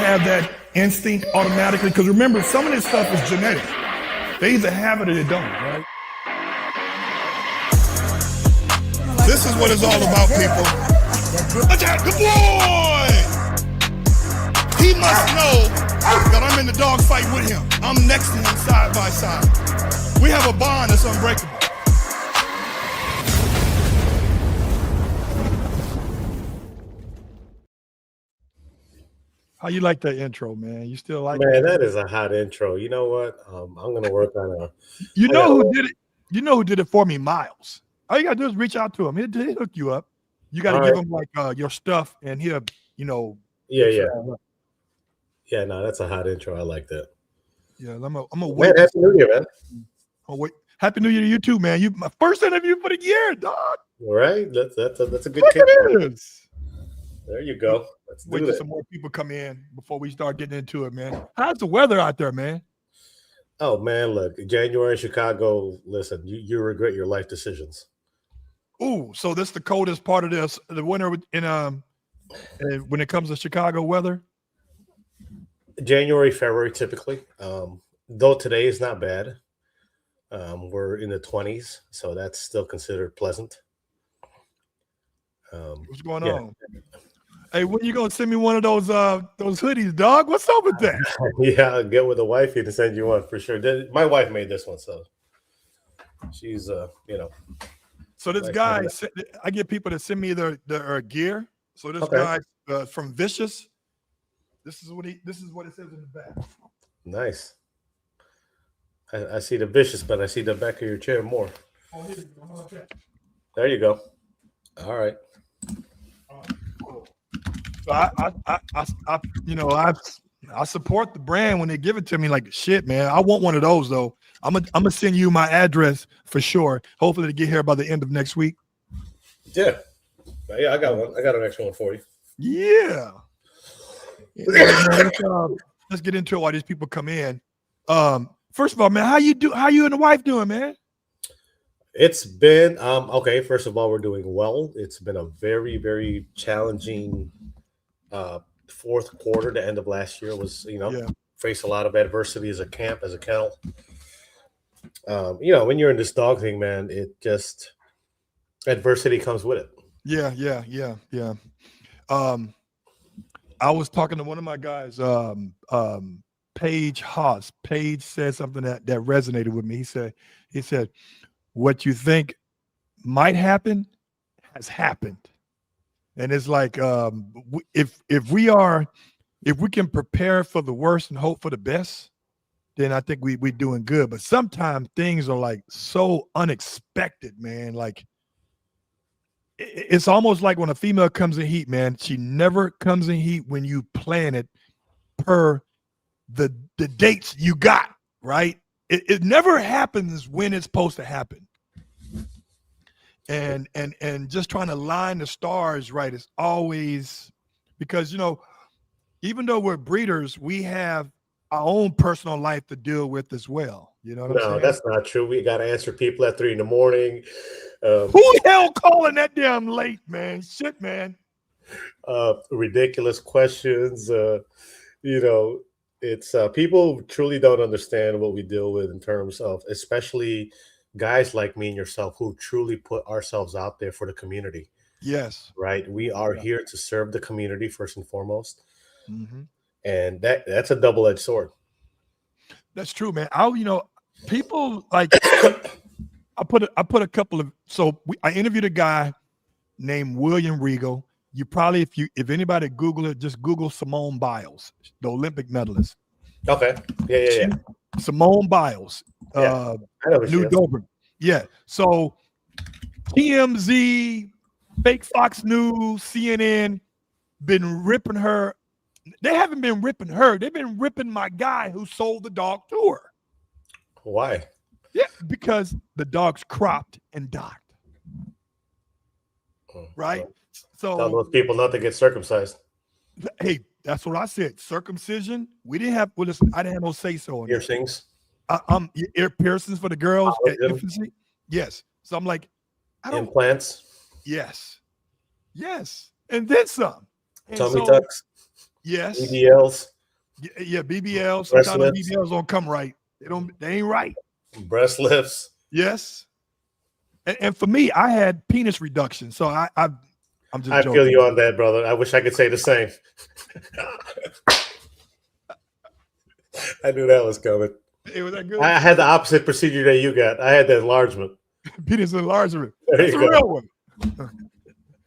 have that instinct automatically? Because remember, some of this stuff is genetic. They either have it or they don't, right? This is what it's all about, people. Attack the boy! He must know that I'm in the dog fight with him. I'm next to him side by side. We have a bond that's unbreakable. How you like that intro, man? You still like Man, it? that is a hot intro. You know what? I'm gonna work on a. You know who did it? You know who did it for me? Miles. All you gotta do is reach out to him. He'll hook you up. You gotta give him like your stuff, and he'll, you know. Yeah. No, that's a hot intro. I like that. Yeah, I'm a wait. Man, Happy New Year, man. Oh wait, Happy New Year to you too, man. You my first interview for the year, dog. All right, that's a good Look kick. at this. There you go. Let's wait do till it. some more people come in before we start getting into it, man. How's the weather out there, man? Oh man, look, January in Chicago. Listen, you regret your life decisions. Ooh, so this is the coldest part of this, the winter in when it comes to Chicago weather. January, February, typically. Though today is not bad. We're in the 20s, so that's still considered pleasant. What's going on? Hey, when you gonna send me one of those hoodies, dog? What's up with that? Yeah, I'll get with the wifey to send you one for sure. My wife made this one, so she's you know. So this guy, I get people to send me their gear. So this guy from Vicious. This is what it says in the back. Nice. I see the Vicious, but I see the back of your chair more. Oh, here you go. How about that? There you go. All right. Cool. So I support the brand when they give it to me. Like shit, man. I want one of those though. I'm gonna send you my address for sure. Hopefully to get here by the end of next week. Yeah, I got one. I got an extra one for you. Yeah. Let's get into it while these people come in. First of all, man, how you and the wife doing, man? It's been okay. First of all, we're doing well. It's been a very, very challenging fourth quarter. The end of last year was, faced a lot of adversity as a camp, as a kennel. When you're in this dog thing, man, it just adversity comes with it. Yeah. I was talking to one of my guys, Paige Haas. Paige said something that resonated with me. He said, what you think might happen has happened. And it's like, if we can prepare for the worst and hope for the best, then I think we're doing good. But sometimes things are like so unexpected, man. Like it's almost like when a female comes in heat, man, she never comes in heat when you plan it per the dates you got, right? It never happens when it's supposed to happen. And just trying to line the stars right is always, because even though we're breeders, we have our own personal life to deal with as well. You know what I'm saying? No, that's not true. We got to answer people at 3 a.m. Who the hell calling that damn late, man? Shit, man. Ridiculous questions. It's people truly don't understand what we deal with in terms of, especially guys like me and yourself who truly put ourselves out there for the community. Yes. Right. We are here to serve the community first and foremost. Mm-hmm. And that's a double-edged sword. That's true, man. People like I put a couple of I interviewed a guy named William Regal. You probably, if anybody Google it, just Google Simone Biles, the Olympic medalist. Okay. Yeah. Simone Biles. I know who she is. Dover. Yeah. So TMZ, fake Fox News, CNN been ripping her. They haven't been ripping her. They've been ripping my guy who sold the dog to her. Why? Yeah, because the dog's cropped and docked. Right? So tell those people not to get circumcised. Hey, that's what I said. Circumcision. We didn't have. Well, listen, I didn't have no say so on piercings. Ear piercings for the girls at infancy. Yes. So I'm like, implants. Yes, and then some. Tummy tucks. Yes. EDLs. Yeah, BBL. Breast Sometimes the lips, BBLs don't come right. They ain't right. breast lips. Yes. And for me, I had penis reduction. So I'm just I feel joking. you on that, brother. I wish I could say the same. I knew that was coming. It was that good. I had the opposite procedure that you got. I had the enlargement. Penis enlargement. There That's you a go. real one.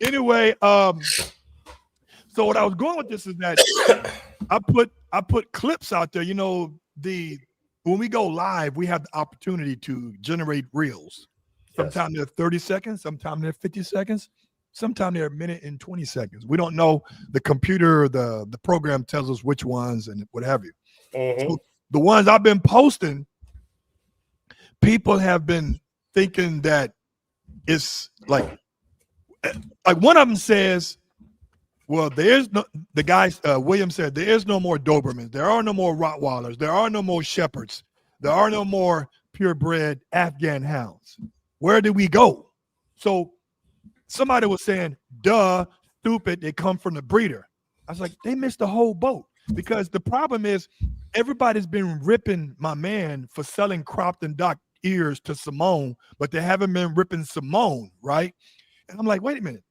Anyway, so what I was going with this is that I put clips out there. You know, when we go live, we have the opportunity to generate reels. Sometimes they're 30 seconds, sometimes they're 50 seconds, sometimes they're a minute and 20 seconds. We don't know. The computer, the program tells us which ones and what have you. Mm-hmm. So the ones I've been posting, people have been thinking that it's like one of them says, well, there's no, the guy, William said, there is no more Dobermans. There are no more Rottweilers. There are no more Shepherds. There are no more purebred Afghan hounds. Where did we go? So somebody was saying, duh, stupid, they come from the breeder. I was like, they missed the whole boat, because the problem is everybody's been ripping my man for selling cropped and docked ears to Simone, but they haven't been ripping Simone, right? And I'm like, wait a minute.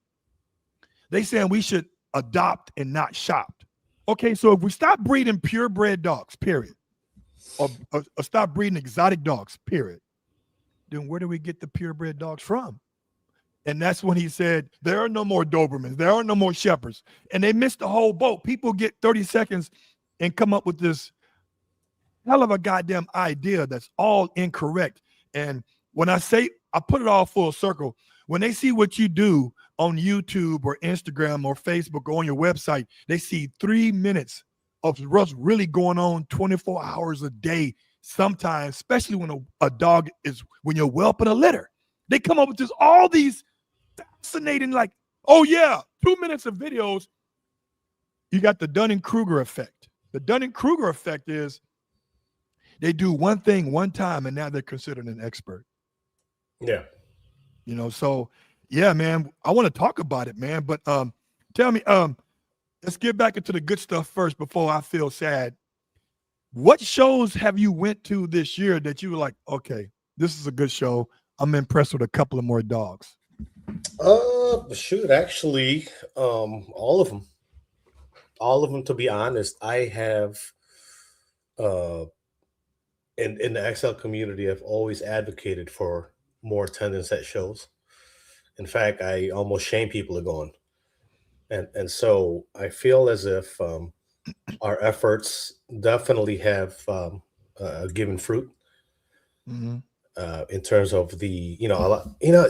They saying we should adopt and not shop. Okay, so if we stop breeding purebred dogs, period, or stop breeding exotic dogs, period, then where do we get the purebred dogs from? And that's when he said, there are no more Dobermans. There are no more Shepherds. And they missed the whole boat. People get 30 seconds and come up with this hell of a goddamn idea that's all incorrect. And when I say, I put it all full circle, when they see what you do on YouTube or Instagram or Facebook or on your website, they see 3 minutes of what's really going on 24 hours a day, sometimes, especially when a dog is, when you're whelping a litter. They come up with just all these fascinating, like, oh yeah, 2 minutes of videos. You got the Dunning-Kruger effect. The Dunning-Kruger effect is they do one thing one time and now they're considered an expert. Yeah. You know, so yeah, man, I want to talk about it, man. But tell me, let's get back into the good stuff first before I feel sad. What shows have you went to this year that you were like, okay, this is a good show. I'm impressed with a couple of more dogs. Shoot, actually, all of them. All of them, to be honest. I have in the XL community, I've always advocated for more attendance at shows. In fact, I almost shame people to going. And so I feel as if our efforts definitely have given fruit. Mm-hmm. In terms of the,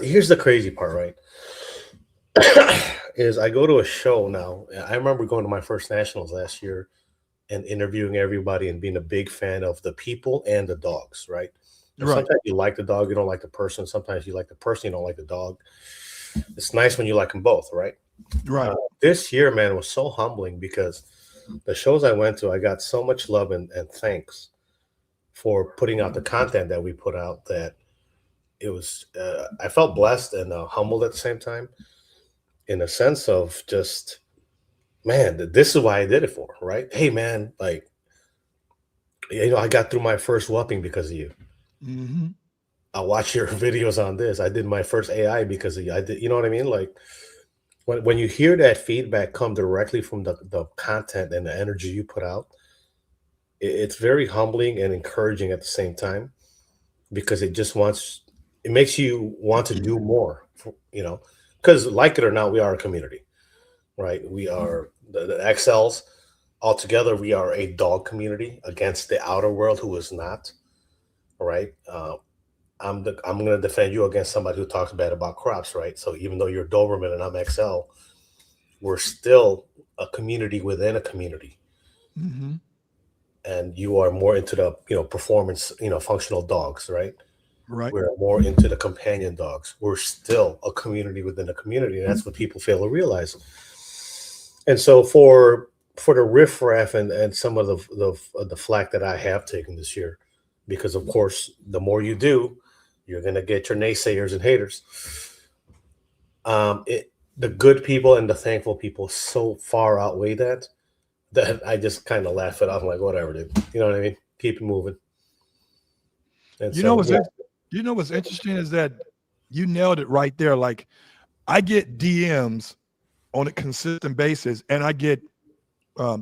here's the crazy part, right? Is I go to a show now. I remember going to my first nationals last year and interviewing everybody and being a big fan of the people and the dogs, right? And Right. sometimes you like the dog, you don't like the person. Sometimes you like the person, you don't like the dog. It's nice when you like them both, right? Right. This year, man, was so humbling because the shows I went to, I got so much love and thanks for putting out the content that we put out, that it was, I felt blessed and humbled at the same time, in a sense of just, man, this is why I did it for, right? Hey, man, like, I got through my first whooping because of you. Mm-hmm. I watch your videos on this. I did my first AI because of you. I did, you know what I mean? Like, when you hear that feedback come directly from the content and the energy you put out, it's very humbling and encouraging at the same time, because it makes you want to do more, because like it or not, we are a community, right? We are the XLs altogether. We are a dog community against the outer world who is not, right? I'm going to defend you against somebody who talks bad about crops, right? So even though you're Doberman and I'm XL, we're still a community within a community. Mm-hmm. And you are more into the, performance, functional dogs, right? Right. We're more into the companion dogs. We're still a community within a community, and that's what people fail to realize. And so for the riffraff and some of the flack that I have taken this year, because of course, the more you do, you're gonna get your naysayers and haters. The good people and the thankful people so far outweigh that. that I just kind of laugh it off. I'm like, whatever, dude. You know what I mean? Keep it moving. And You know so, what's you know what's interesting is that you nailed it right there. Like I get DMs on a consistent basis, and I get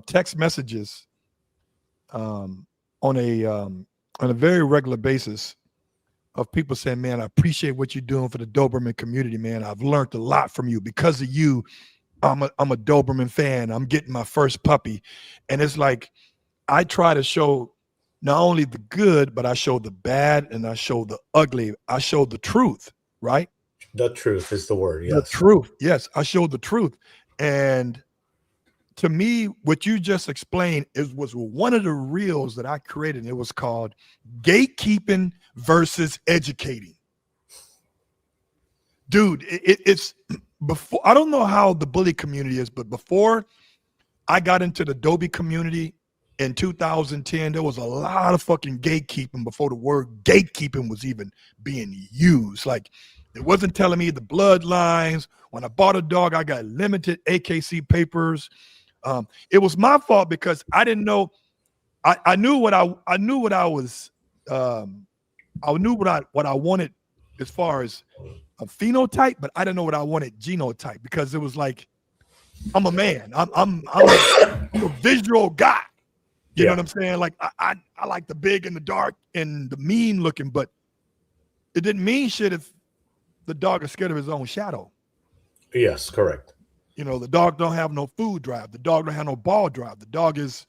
text messages um, on a very regular basis of people saying, "Man, I appreciate what you're doing for the Doberman community, man. I've learned a lot from you. Because of you, I'm a Doberman fan. I'm getting my first puppy," and it's like I try to show not only the good, but I show the bad and I show the ugly. I show the truth, right? the truth is the word. The Yes. truth. Yes, I show the truth. And to me, what you just explained was one of the reels that I created. It was called Gatekeeping versus Educating. Dude, it's before, I don't know how the bully community is, but before I got into the Adobe community in 2010, there was a lot of fucking gatekeeping before the word gatekeeping was even being used. Like, it wasn't telling me the bloodlines. When I bought a dog, I got limited AKC papers. It was my fault because I didn't know. I knew what I knew what I was. I knew what I wanted as far as a phenotype, but I didn't know what I wanted genotype, because it was like, I'm a man. I'm a visual guy. You know what I'm saying? Like I like the big and the dark and the mean looking, but it didn't mean shit if the dog is scared of his own shadow. Yes, correct. You know, the dog don't have no food drive. The dog don't have no ball drive. The dog doesn't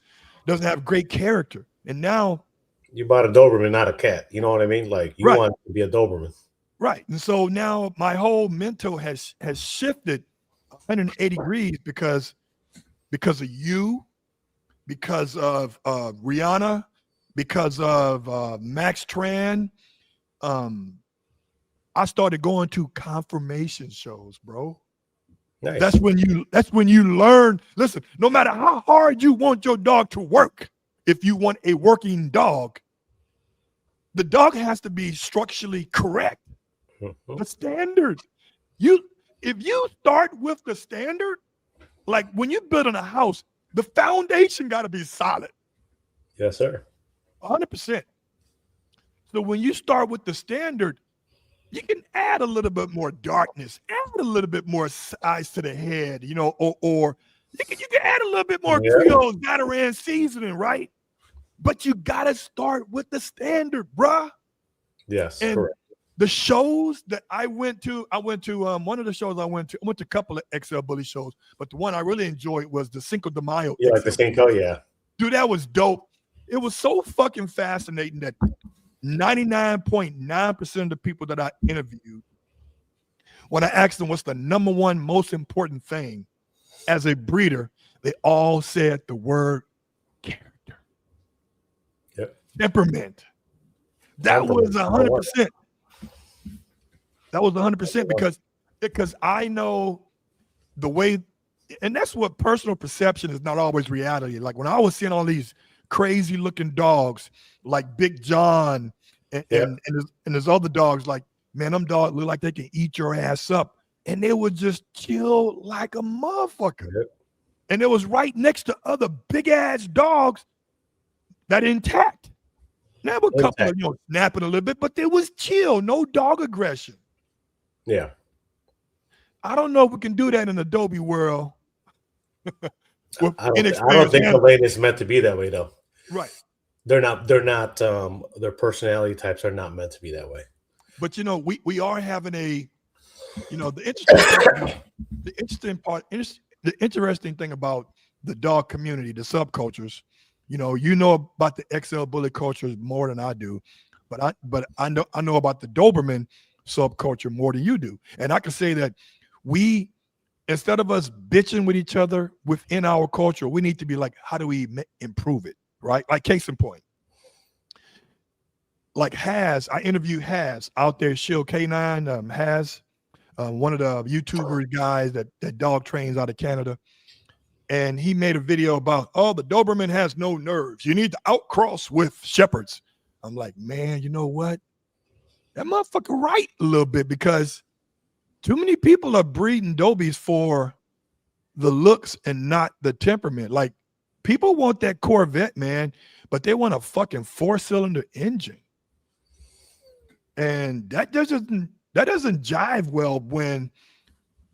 have great character. And now you bought a Doberman, not a cat. You know what I mean? Like you want to be a Doberman. Right. And so now my whole mental has shifted 180 degrees because of you, because of Rihanna, because of Max Tran. I started going to confirmation shows, bro. Nice. That's when you learn. Listen, no matter how hard you want your dog to work, if you want a working dog, the dog has to be structurally correct. The standard. If you start with the standard, like when you're building a house, the foundation got to be solid. Yes, sir. 100%. So when you start with the standard, you can add a little bit more darkness, add a little bit more size to the head, you know, or you can add a little bit more Creole Dataran seasoning, right? But you got to start with the standard, bruh. Yes, and correct. The shows that I went to one of the shows I went to a couple of XL Bully shows, but the one I really enjoyed was the Cinco de Mayo. Yeah, like the Cinco, yeah. Dude, that was dope. It was so fucking fascinating that 99.9% of the people that I interviewed, when I asked them what's the number one most important thing as a breeder, they all said the word character. Yep. Temperament. That was 100%. That was 100% because I know the way, and that's what personal perception is not always reality. Like when I was seeing all these crazy looking dogs like Big John and there's other dogs, like, man, them dogs look like they can eat your ass up. And they would just chill like a motherfucker. Yep. And it was right next to other big ass dogs that intact. Now a couple of, snapping a little bit, but there was chill, no dog aggression. Yeah. I don't know if we can do that in Adobe world. I don't think the lane is meant to be that way, though. Right. They're not, their personality types are not meant to be that way. But, we are having the interesting thing about the dog community, the subcultures, you know about the XL Bully culture more than I do, but I know about the Doberman subculture more than you do. And I can say that we, instead of us bitching with each other within our culture, we need to be like, how do we improve it? Right? Like case in point, like I interviewed Haz out there, Shield K9, Haz, one of the YouTuber guys that dog trains out of Canada. And he made a video about, the Doberman has no nerves. You need to outcross with shepherds. I'm like, man, you know what? That motherfucker right a little bit, because too many people are breeding Dobies for the looks and not the temperament. Like People want that Corvette, man, but they want a fucking 4-cylinder engine. And that doesn't jive well when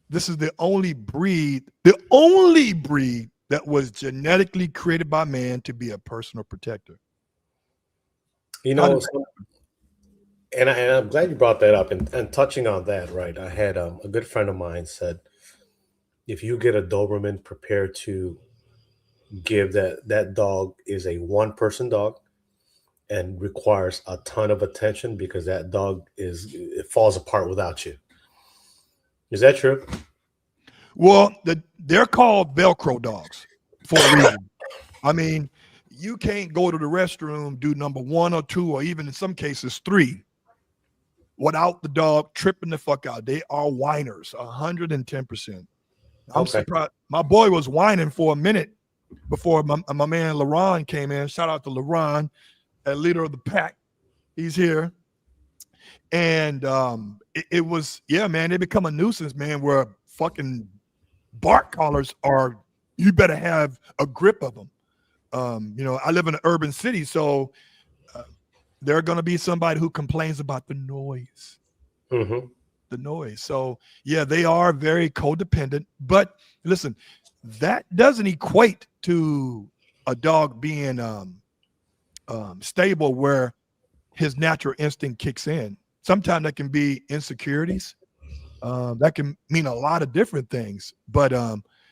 this is the only breed that was genetically created by man to be a personal protector. You know, and I'm glad you brought that up. And touching on that, right? I had a good friend of mine said, if you get a Doberman, prepare to give that dog is a one person dog and requires a ton of attention because that dog it falls apart without you. Is that true? Well, they're called Velcro dogs for a reason. I mean, you can't go to the restroom, do number 1 or 2, or even in some cases 3, without the dog tripping the fuck out. They are whiners, 110%. I'm Okay. surprised. My boy was whining for a minute before my man LaRon came in. Shout out to LaRon, a leader of the pack. He's here. And it was, yeah, man, they become a nuisance, man, where fucking bark collars are, you better have a grip of them. I live in an urban city, so there are going to be somebody who complains about the noise. Mm-hmm. The noise. So, yeah, they are very codependent. But listen, that doesn't equate to a dog being stable where his natural instinct kicks in. Sometimes that can be insecurities. That can mean a lot of different things. But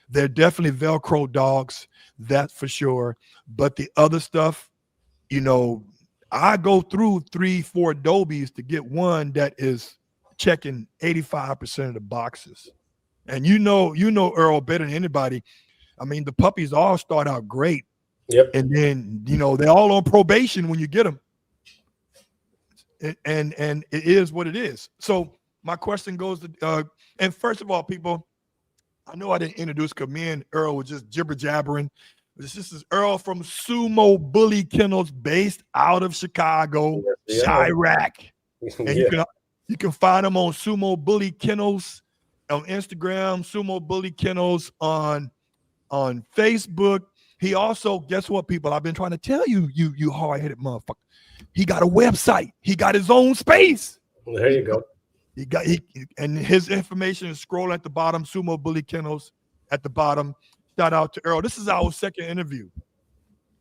they're definitely Velcro dogs, that's for sure. But the other stuff, I go through 3-4 Adobe's to get one that is checking 85% of the boxes. And you know Earl better than anybody. I mean, the puppies all start out great. Yep. And then, they're all on probation when you get them. And it is what it is. So my question goes to, and first of all, people, I know I didn't introduce because me and Earl were just jibber jabbering. This is Earl from Sumo Bully Kennels, based out of Chicago, Chirac. And you can find them on Sumo Bully Kennels on Instagram, Sumo Bully Kennels on Facebook. He also, guess what, people? I've been trying to tell you hard-headed motherfucker. He got a website. He got his own space. There you go. And his information is scroll at the bottom. Sumo Bully Kennels at the bottom. Shout out to Earl. This is our second interview.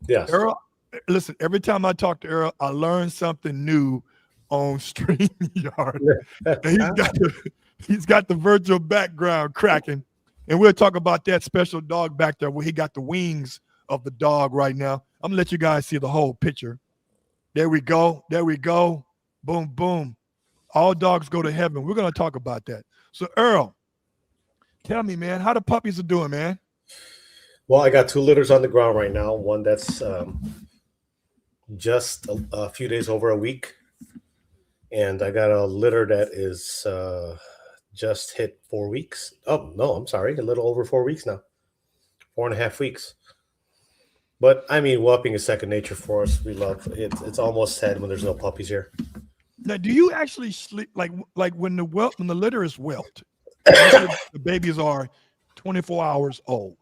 Yes. Earl, listen, every time I talk to Earl, I learn something new on StreamYard. He's got the virtual background cracking. And we'll talk about that special dog back there where he got the wings of the dog right now. I'm going to let you guys see the whole picture. There we go. There we go. Boom, boom. All dogs go to heaven. We're going to talk about that. So, Earl, tell me, man, how the puppies are doing, man? Well, I got 2 litters on the ground right now. One that's just a few days over a week. And I got a litter that is just hit 4 weeks. Oh, no, I'm sorry. A little over 4 weeks now. 4.5 weeks. But, I mean, whelping is second nature for us. We love it. It's almost sad when there's no puppies here. Now, do you actually sleep like when the litter is whelped? The babies are 24 hours old.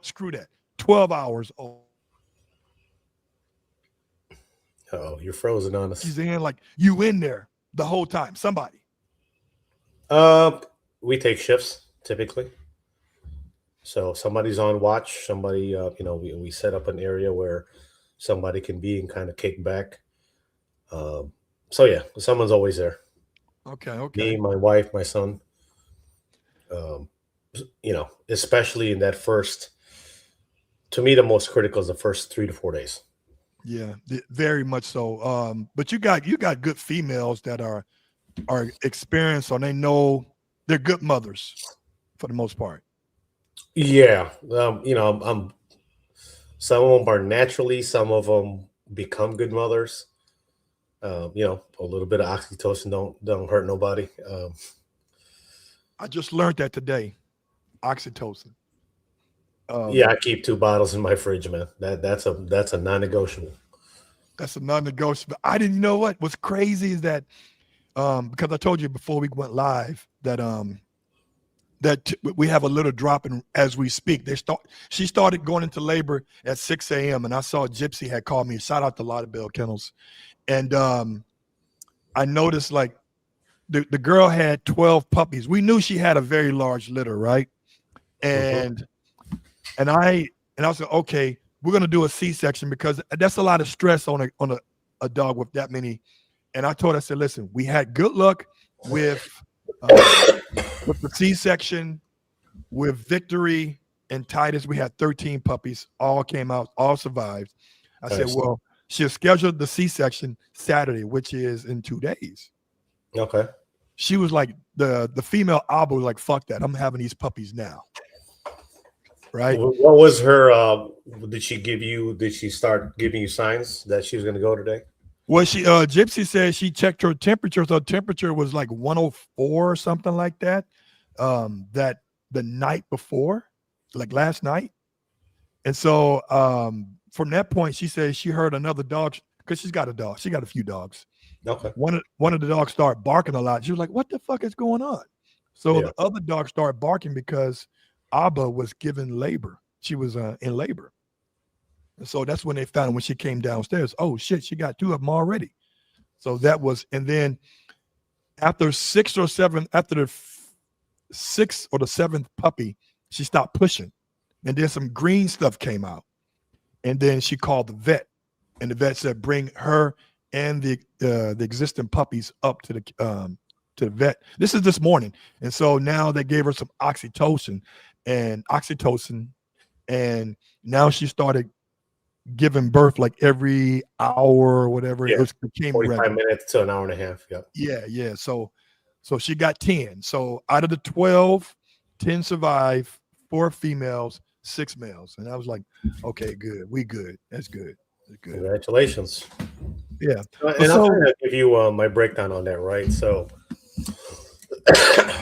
Screw that. 12 hours old. Oh, you're frozen on us. She's in you in there the whole time. Somebody. We take shifts typically. So somebody's on watch. Somebody, we set up an area where somebody can be and kind of kick back. So yeah, someone's always there. Okay. Me, my wife, my son. Especially in that first. To me, the most critical is the first 3 to 4 days. Yeah, very much so. But you got good females that are experienced, or they know they're good mothers for the most part. Yeah, I'm. Some of them are naturally. Some of them become good mothers. A little bit of oxytocin don't hurt nobody. I just learned that today. Oxytocin. Yeah, I keep 2 bottles in my fridge, man. That's a non-negotiable. That's a non-negotiable. I didn't know what's crazy is that because I told you before we went live that that we have a little dropping as we speak. She started going into labor at 6 a.m. and I saw Gypsy had called me. Shout out to Lauderdale Kennels. And I noticed like the girl had 12 puppies. We knew she had a very large litter, right? And I was like, okay, we're gonna do a C-section because that's a lot of stress on a dog with that many. And I told her, I said, listen, we had good luck with the C-section, with Victory and Titus. We had 13 puppies, all came out, all survived. I said, well, she'll schedule the C-section Saturday, which is in 2 days. Okay. She was like, the female Abba was like, fuck that. I'm having these puppies now. Right. What was her, did she start giving you signs that she was going to go today? Well, Gypsy said she checked her temperature. So temperature was like 104 or something like that. That the night before, like last night. And so from that point, she said she heard another dog because she's got a dog. She got a few dogs. Okay. One of the dogs started barking a lot. She was like, what the fuck is going on? So the other dog started barking because Abba was given labor. She was in labor. And so that's when they found when she came downstairs. Oh shit, she got 2 of them already. So that was, and then after the 6th or the 7th puppy, she stopped pushing. And then some green stuff came out. And then she called the vet. And the vet said, bring her and the existing puppies up to the vet. This is this morning. And so now they gave her some oxytocin, and now she started giving birth like every hour or whatever. Yeah. It became 45 minutes to an hour and a half. Yeah. Yeah. So she got 10. So out of the 12, 10 survived, 4 females, 6 males. And I was like, okay, good. We good. That's good. That's good. Congratulations. Yeah. And I'll kind of give you my breakdown on that, right? So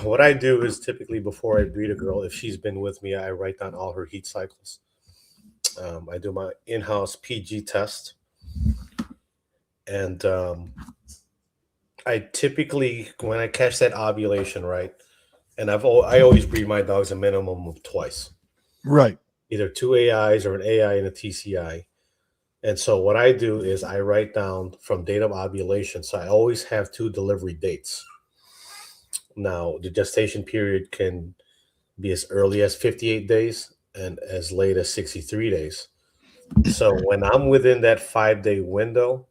what I do is typically before I breed a girl, if she's been with me, I write down all her heat cycles. I do my in-house PG test. And I typically, when I catch that ovulation, right, and I always breed my dogs a minimum of twice. Right. Either 2 AIs or an AI and a TCI. And so what I do is I write down from date of ovulation. So I always have 2 delivery dates. Now, the gestation period can be as early as 58 days and as late as 63 days. So when I'm within that 5-day window,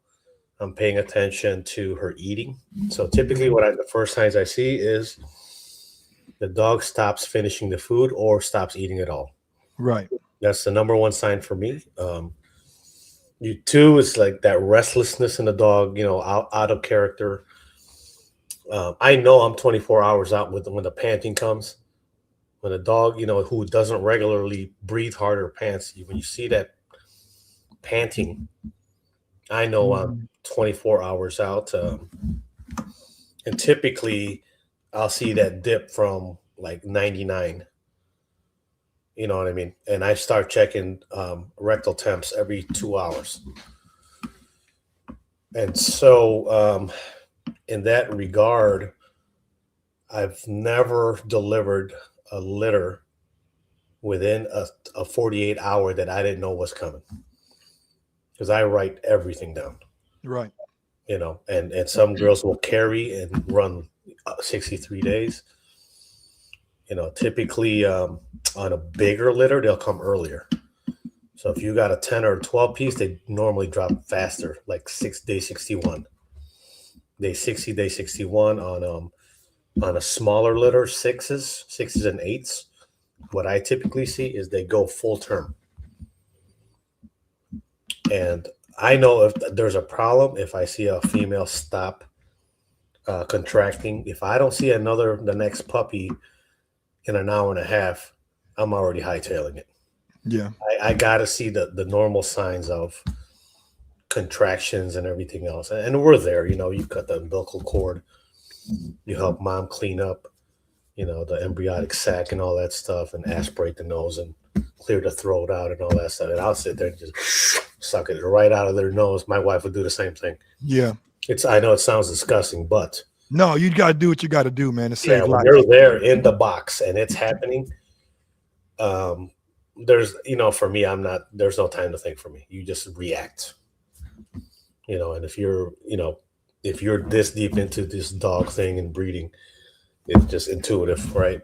I'm paying attention to her eating. So typically the first signs I see is the dog stops finishing the food or stops eating at all. Right. That's the number one sign for me. You 2 is like that restlessness in the dog, out of character. I know I'm 24 hours out when the panting comes. When a dog, who doesn't regularly breathe hard or pants, when you see that panting, I know I'm 24 hours out. And typically I'll see that dip from like 99. You know what I mean? And I start checking rectal temps every 2 hours. And so in that regard, I've never delivered a litter within a 48 hour that I didn't know was coming. Because I write everything down. Right. And some girls will carry and run 63 days. Typically on a bigger litter, they'll come earlier. So if you got a 10 or a 12 piece, they normally drop faster, like day 61. Day 60, day 61 on a smaller litter, sixes and 8s. What I typically see is they go full term. And I know if there's a problem, if I see a female stop contracting, if I don't see the next puppy in an hour and a half, I'm already hightailing it. Yeah. I got to see the normal signs of contractions and everything else. And we're there, you cut the umbilical cord, you help mom clean up, the embryonic sac and all that stuff, and aspirate the nose and clear the throat out and all that stuff. And I'll sit there and just suck it right out of their nose. My wife would do the same thing. Yeah. I know it sounds disgusting, but No, you got to do what you got to do, man, to Yeah, save when lives. you're there in the box and it's happening, um, there's, for me, there's no time to think for me. You just react, and if you're this deep into this dog thing and breeding, it's just intuitive, right?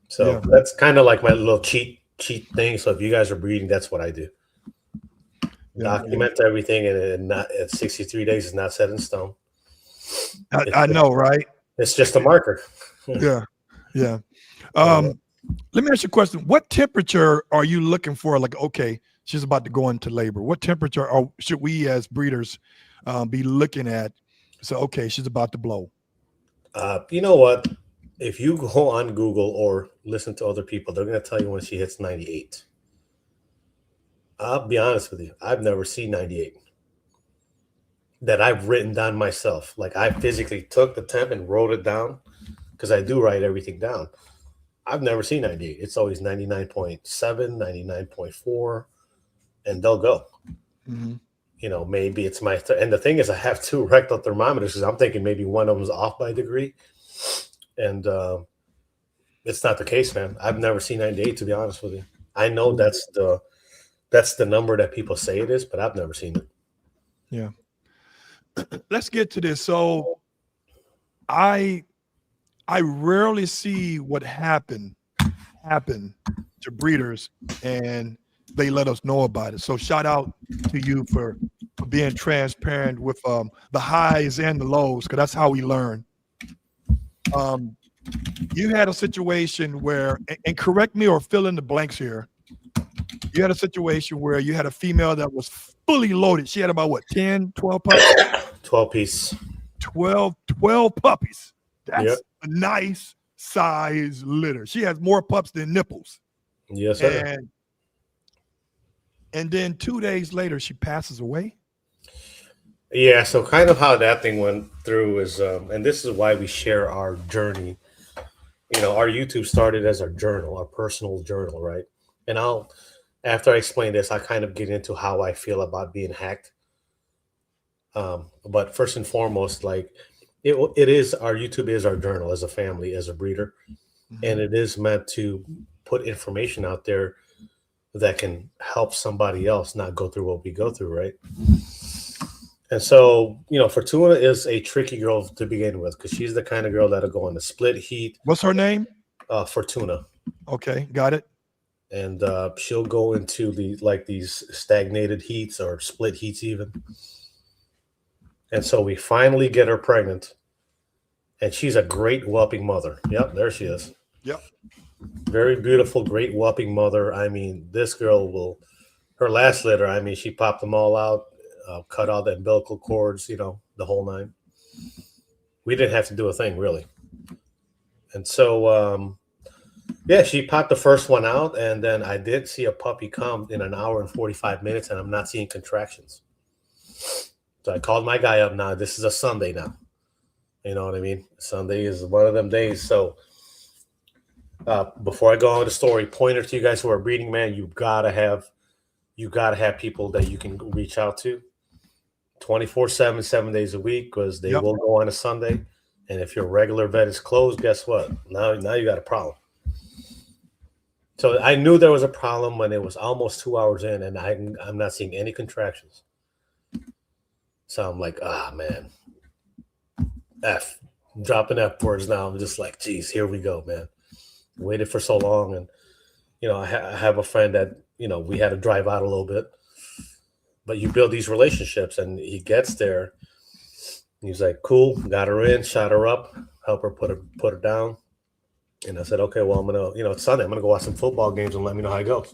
So Yeah. that's kind of like my little cheat thing. So if you guys are breeding, that's what I do. Yeah. Document everything, and not at 63 days is not set in stone. I know, right? It's just a marker. Yeah. Yeah. Let me ask you a question. What temperature are you looking for? Like, okay, she's about to go into labor. What temperature should we as breeders be looking at? So, okay, she's about to blow. You know what? If you go on Google or listen to other people, they're going to tell you when she hits 98. I'll be honest with you. I've never seen 98 that I've written down myself. Like I physically took the temp and wrote it down because I do write everything down. I've never seen 98. It's always 99.7, 99.4, and they'll go. Mm-hmm. Maybe it's my and the thing is, I have two rectal thermometers because I'm thinking maybe one of them's off by a degree, and it's not the case, man. I've never seen 98, to be honest with you. I know that's the number that people say it is, but I've never seen it. Yeah. Let's get to this. So I rarely see what happen to breeders, and they let us know about it. So shout out to you for being transparent with the highs and the lows, because that's how we learn. You had a situation where, and correct me or fill in the blanks here, you had a situation where you had a female that was fully loaded. She had about what, 10, 12 puppies? 12 piece. 12 puppies. That's Yep. a nice size litter. She has more pups than nipples. Yes, sir. And then 2 days later, she passes away. Yeah, so kind of how that thing went through is, and this is why we share our journey. Our YouTube started as our journal, our personal journal, right? And after I explain this, I kind of get into how I feel about being hacked. But first and foremost, like it is, our YouTube is our journal as a family, as a breeder, and it is meant to put information out there that can help somebody else not go through what we go through, right? And so, Fortuna is a tricky girl to begin with because she's the kind of girl that'll go on the split heat. What's her name? Fortuna. Okay, got it. And she'll go into these stagnated heats or split heats even. And so we finally get her pregnant, and she's a great whelping mother. Yep, there she is. Yep. Very beautiful, great whelping mother. I mean, this girl her last litter, I mean, she popped them all out, cut all the umbilical cords, the whole nine. We didn't have to do a thing, really. And so, yeah, she popped the first one out, and then I did see a puppy come in an hour and 45 minutes, and I'm not seeing contractions. So I called my guy up. Now, this is a Sunday now. You know what I mean? Sunday is one of them days. So before I go on with the story, pointer to you guys who are breeding, man, you gotta have people that you can reach out to 24/7, 7 days a week, because they will go on a Sunday. And if your regular vet is closed, guess what? Now you got a problem. So I knew there was a problem when it was almost 2 hours in, and I'm not seeing any contractions. So I'm like, man, I'm dropping F words now. I'm just like, geez, here we go, man. Waited for so long, and I have a friend that we had to drive out a little bit, but you build these relationships, and he gets there. He's like, cool, got her in, shot her up, help her put her down. And I said, okay, well, I'm gonna, it's Sunday, I'm gonna go watch some football games and let me know how it goes.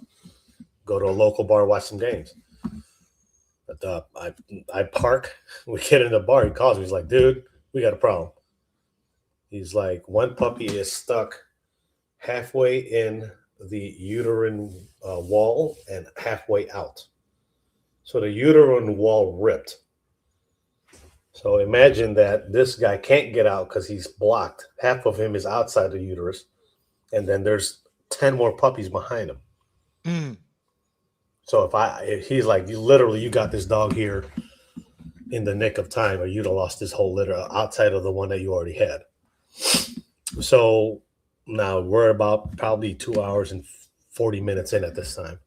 Go to a local bar, watch some games. But I park. We get in the bar. He calls me. He's like, dude, we got a problem. He's like, one puppy is stuck halfway in the uterine wall and halfway out. So the uterine wall ripped. So imagine that this guy can't get out because he's blocked. Half of him is outside the uterus. And then there's 10 more puppies behind him. So if he's like, you got this dog here in the nick of time, or you'd have lost this whole litter outside of the one that you already had. So now we're about probably 2 hours and 40 minutes in at this time.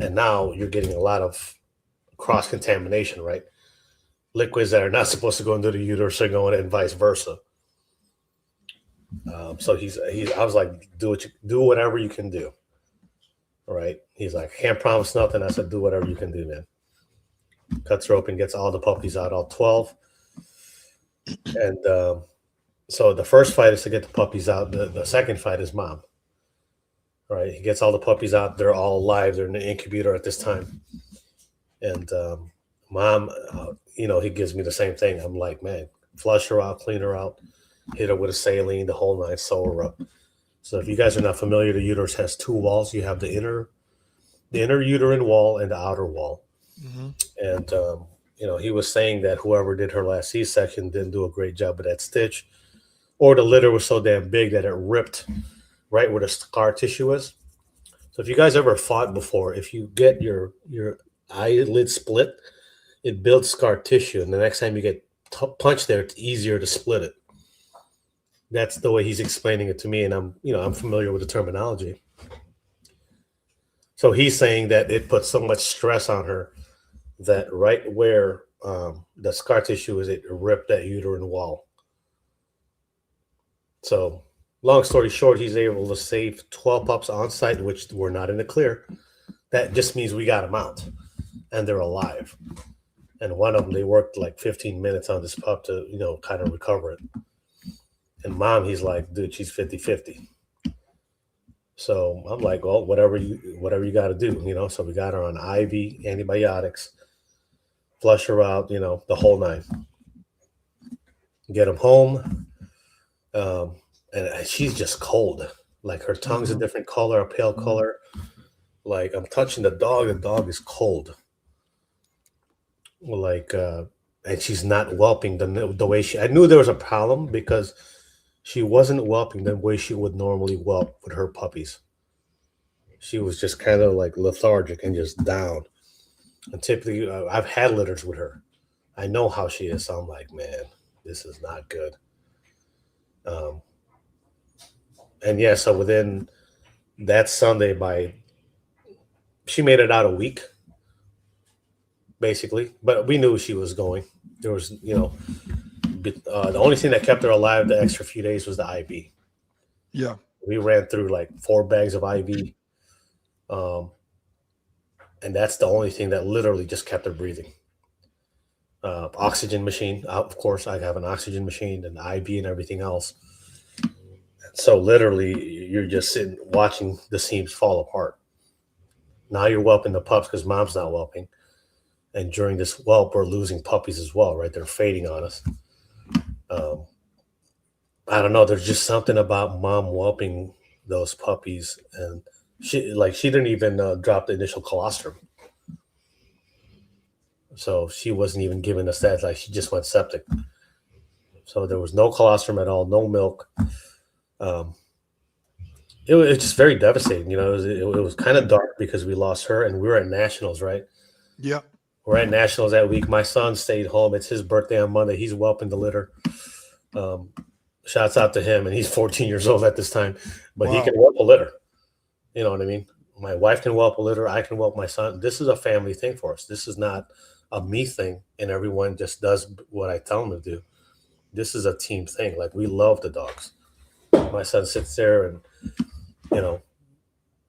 And now you're getting a lot of cross contamination, right? Liquids that are not supposed to go into the uterus are going, and vice versa. So I was like, do whatever you can do. All right. He's like, can't promise nothing. I said, do whatever you can do, man. Cuts her open, gets all the puppies out, all 12. And so the first fight is to get the puppies out. The second fight is mom. All right. He gets all the puppies out. They're all alive. They're in the incubator at this time. And mom, he gives me the same thing. I'm like, man, flush her out, clean her out, hit her with a saline, the whole nine, sew her up. So if you guys are not familiar, the uterus has two walls. You have the inner uterine wall and the outer wall. Mm-hmm. And, he was saying that whoever did her last C-section didn't do a great job with that stitch, or the litter was so damn big that it ripped right where the scar tissue is. So if you guys ever fought before, if you get your eyelid split, it builds scar tissue. And the next time you get punched there, it's easier to split it. That's the way he's explaining it to me. And I'm familiar with the terminology. So he's saying that it puts so much stress on her that right where the scar tissue is, it ripped that uterine wall. So long story short, he's able to save 12 pups on site, which were not in the clear. That just means we got them out and they're alive. And one of them, they worked like 15 minutes on this pup to, kind of recover it. And mom, he's like, dude, she's 50-50. So I'm like, well, whatever you got to do, So we got her on IV antibiotics, flush her out, the whole nine. Get them home. And she's just cold. Like her tongue's a different color, a pale color. Like I'm touching the dog is cold. Like, and she's not whelping the way I knew there was a problem because she wasn't whelping the way she would normally whelp with her puppies. She was just kind of like lethargic and just down. And typically, I've had litters with her. I know how she is. So I'm like, man, this is not good. And yeah, so within that Sunday, she made it out a week, basically. But we knew she was going. There was, the only thing that kept her alive the extra few days was the IV. Yeah. We ran through like 4 bags of IV. And that's the only thing that literally just kept her breathing. Oxygen machine, of course, I have an oxygen machine and IV and everything else. So literally, you're just sitting watching the seams fall apart. Now you're whelping the pups because mom's not whelping. And during this whelp, we're losing puppies as well, right? They're fading on us. I don't know. There's just something about mom whelping those puppies. And she didn't even drop the initial colostrum. So she wasn't even giving us that. Like she just went septic. So there was no colostrum at all, no milk. It was just very devastating. It was kind of dark because we lost her and we were at nationals, right? Yeah. We're at nationals that week. My son stayed home. It's his birthday on Monday. He's whelping the litter. Shouts out to him. And he's 14 years old at this time, but he can whelp a litter. You know what I mean? My wife can whelp a litter. I can whelp my son. This is a family thing for us. This is not a me thing. And everyone just does what I tell them to do. This is a team thing. Like we love the dogs. My son sits there and,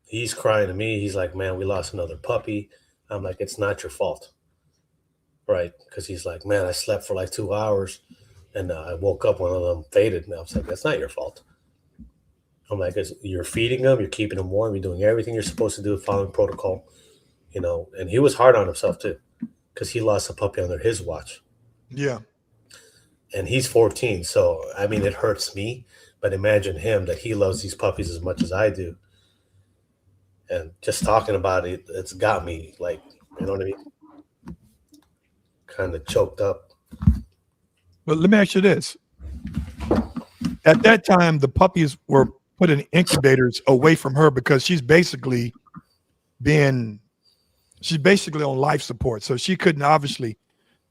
he's crying to me. He's like, man, we lost another puppy. I'm like, it's not your fault. Right. Because he's like, man, I slept for like 2 hours and I woke up, one of them faded. And I was like, that's not your fault. I'm like, you're feeding them, you're keeping them warm, you're doing everything you're supposed to do, following protocol, and he was hard on himself too, because he lost a puppy under his watch. Yeah. And he's 14. So, I mean, it hurts me, but imagine him that he loves these puppies as much as I do. And just talking about it, it's got me like, you know what I mean? Kind of choked up. But let me ask you this. At that time, the puppies were put in incubators away from her because she's basically on life support. So she couldn't obviously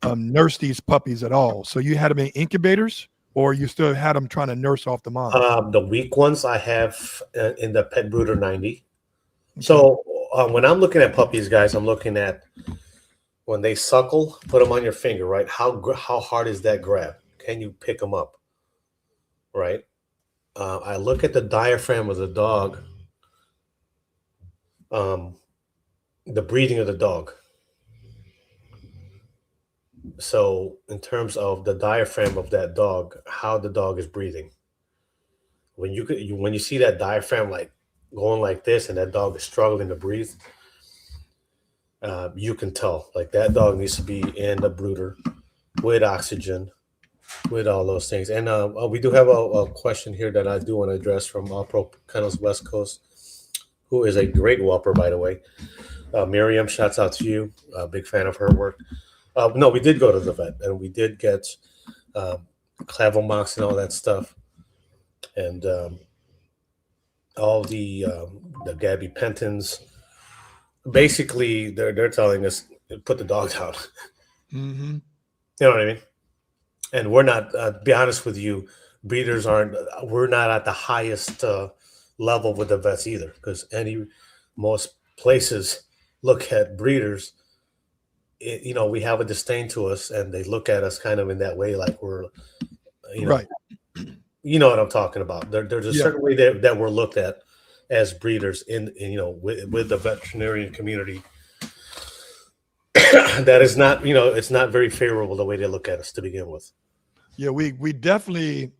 nurse these puppies at all. So you had them in incubators, or you still had them trying to nurse off the mom? The weak ones I have in the Pet Brooder 90. Okay. So when I'm looking at puppies, guys, I'm looking at when they suckle, put them on your finger, right? How hard is that grab? Can you pick them up, right? I look at the diaphragm of the dog, the breathing of the dog. So in terms of the diaphragm of that dog, how the dog is breathing. When you see that diaphragm like going like this, and that dog is struggling to breathe, you can tell like that dog needs to be in the brooder with oxygen, with all those things. And we do have a question here that I do want to address from Pro Kennels West Coast, who is a great whelper, by the way. Miriam, shouts out to you. Big fan of her work. No, we did go to the vet, and we did get Clavomox and all that stuff, and all the gabapentins. Basically, they're telling us put the dog down. Mm-hmm. You know what I mean? And we're not. Be honest with you, breeders aren't. We're not at the highest level with the vets either, because most places look at breeders. We have a disdain to us, and they look at us kind of in that way, like we're, right. You know what I'm talking about. There's a certain way that we're looked at as breeders in with the veterinarian community. That is not, it's not very favorable the way they look at us to begin with. Yeah, we definitely.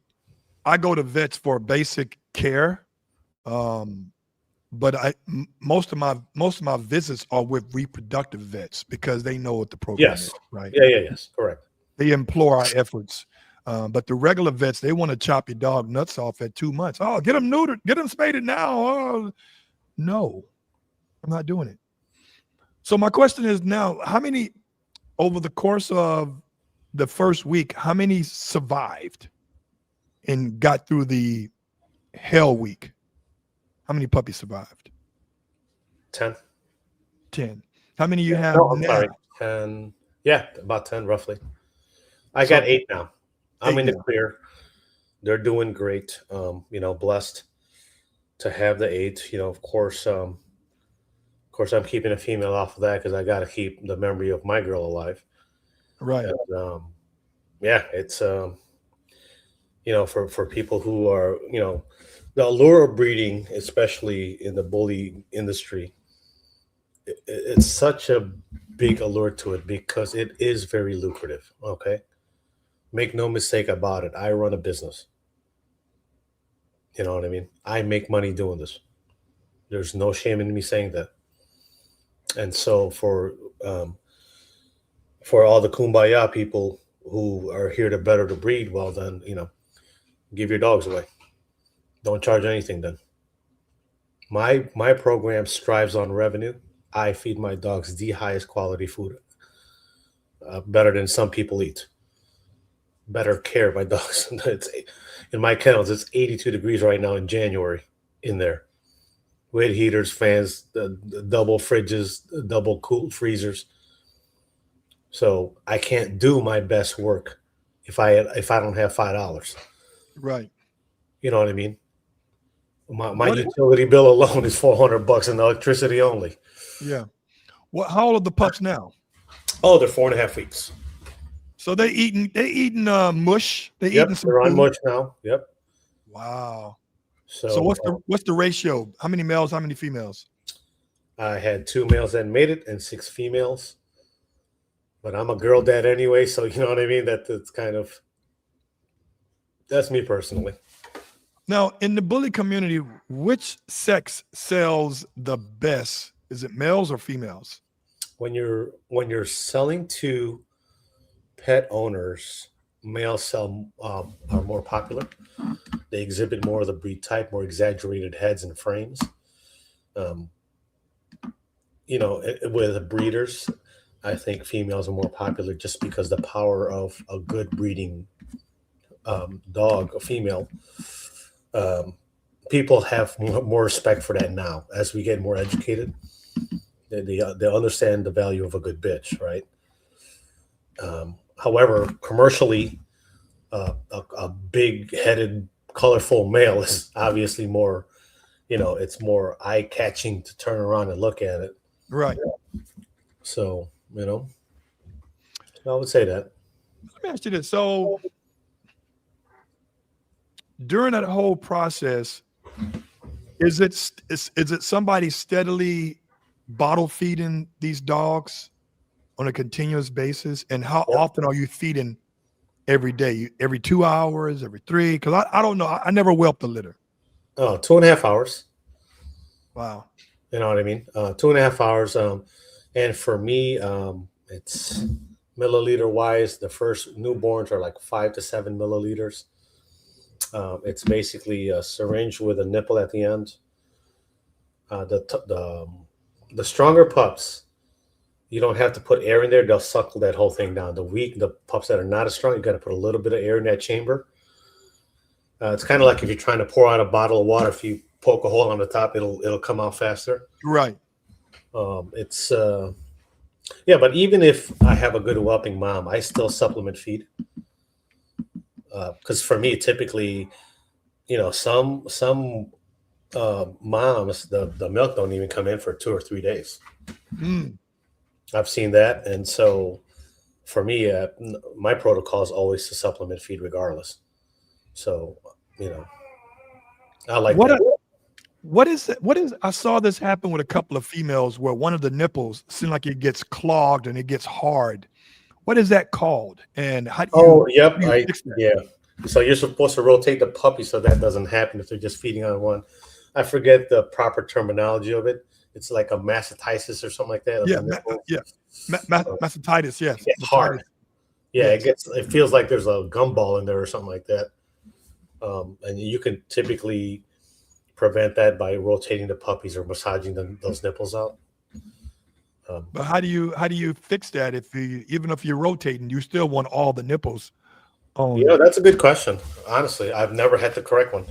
I go to vets for basic care, but most of my visits are with reproductive vets because they know what the program is, right? Yes, correct. They implore our efforts. But the regular vets, they want to chop your dog nuts off at 2 months. Oh, get them neutered, get them spaded now. Oh, no, I'm not doing it. So my question is now, how many over the course of the first week, how many survived and got through the hell week? How many puppies survived? 10. 10. How many you have I'm now? sorry. 10. Yeah, about 10 roughly. I got 8 now. I'm in the clear. They're doing great. Blessed to have the 8. Of course, I'm keeping a female off of that because I got to keep the memory of my girl alive. Right. And, it's for people who are the allure of breeding, especially in the bully industry. It's such a big allure to it because it is very lucrative. Okay. Make no mistake about it. I run a business. You know what I mean? I make money doing this. There's no shame in me saying that. And so for all the kumbaya people who are here to better the breed, well then, give your dogs away. Don't charge anything then. My program strives on revenue. I feed my dogs the highest quality food, better than some people eat. Better care my dogs. In my kennels, it's 82 degrees right now in January in there. With heaters, fans, the double fridges, double cool freezers. So I can't do my best work if I don't have $5. Right. You know what I mean? My utility bill alone is $400 in electricity only. Yeah. How old are the pups now? Oh, they're 4.5 weeks. So they eating mush. Eating some they're on food. mush now. Yep. Wow. So what's the ratio? How many males? How many females? I had 2 males that made it and 6 females. But I'm a girl dad anyway, so you know what I mean? That's me personally. Now, in the bully community, which sex sells the best? Is it males or females? When you're selling to pet owners, males are more popular. They exhibit more of the breed type, more exaggerated heads and frames. With breeders, I think females are more popular just because the power of a good breeding dog, a female. People have more respect for that now as we get more educated. They understand the value of a good bitch, right? However, commercially, a big-headed, colorful male is obviously more, it's more eye-catching to turn around and look at it. Right. So, I would say that. Let me ask you this. So during that whole process, is it somebody steadily bottle feeding these dogs on a continuous basis? And how Yep. often are you feeding every day? Every 2 hours, every 3? Because I don't know. I never whelped a litter. Oh, 2.5 hours. Wow. You know what I mean? 2.5 hours. And for me, it's milliliter wise. The first newborns are like 5 to 7 milliliters. It's basically a syringe with a nipple at the end. The stronger pups, you don't have to put air in there; they'll suckle that whole thing down. The pups that are not as strong, you got to put a little bit of air in that chamber. It's kind of like if you're trying to pour out a bottle of water. If you poke a hole on the top, it'll come out faster. Right. It's yeah, but even if I have a good whelping mom, I still supplement feed because for me, typically, some moms, the milk don't even come in for 2 or 3 days. Mm. I've seen that, and so for me, my protocol is always to supplement feed regardless. So I like What that. what is it? What is I saw this happen with a couple of females where one of the nipples seems like it gets clogged and it gets hard. What is that called? And how Oh, yep. do you fix that? Yeah. So you're supposed to rotate the puppy so that doesn't happen if they're just feeding on one. I forget the proper terminology of it. It's like a mastitis or something like that. Of Yeah, the nipple. mastitis, yes. It's hard. Yeah, Yes. it feels like there's a gumball in there or something like that. And you can typically prevent that by rotating the puppies or massaging those nipples out. But how do you fix that even if you're rotating, you still want all the nipples on? Yeah, that's a good question. Honestly, I've never had the correct one.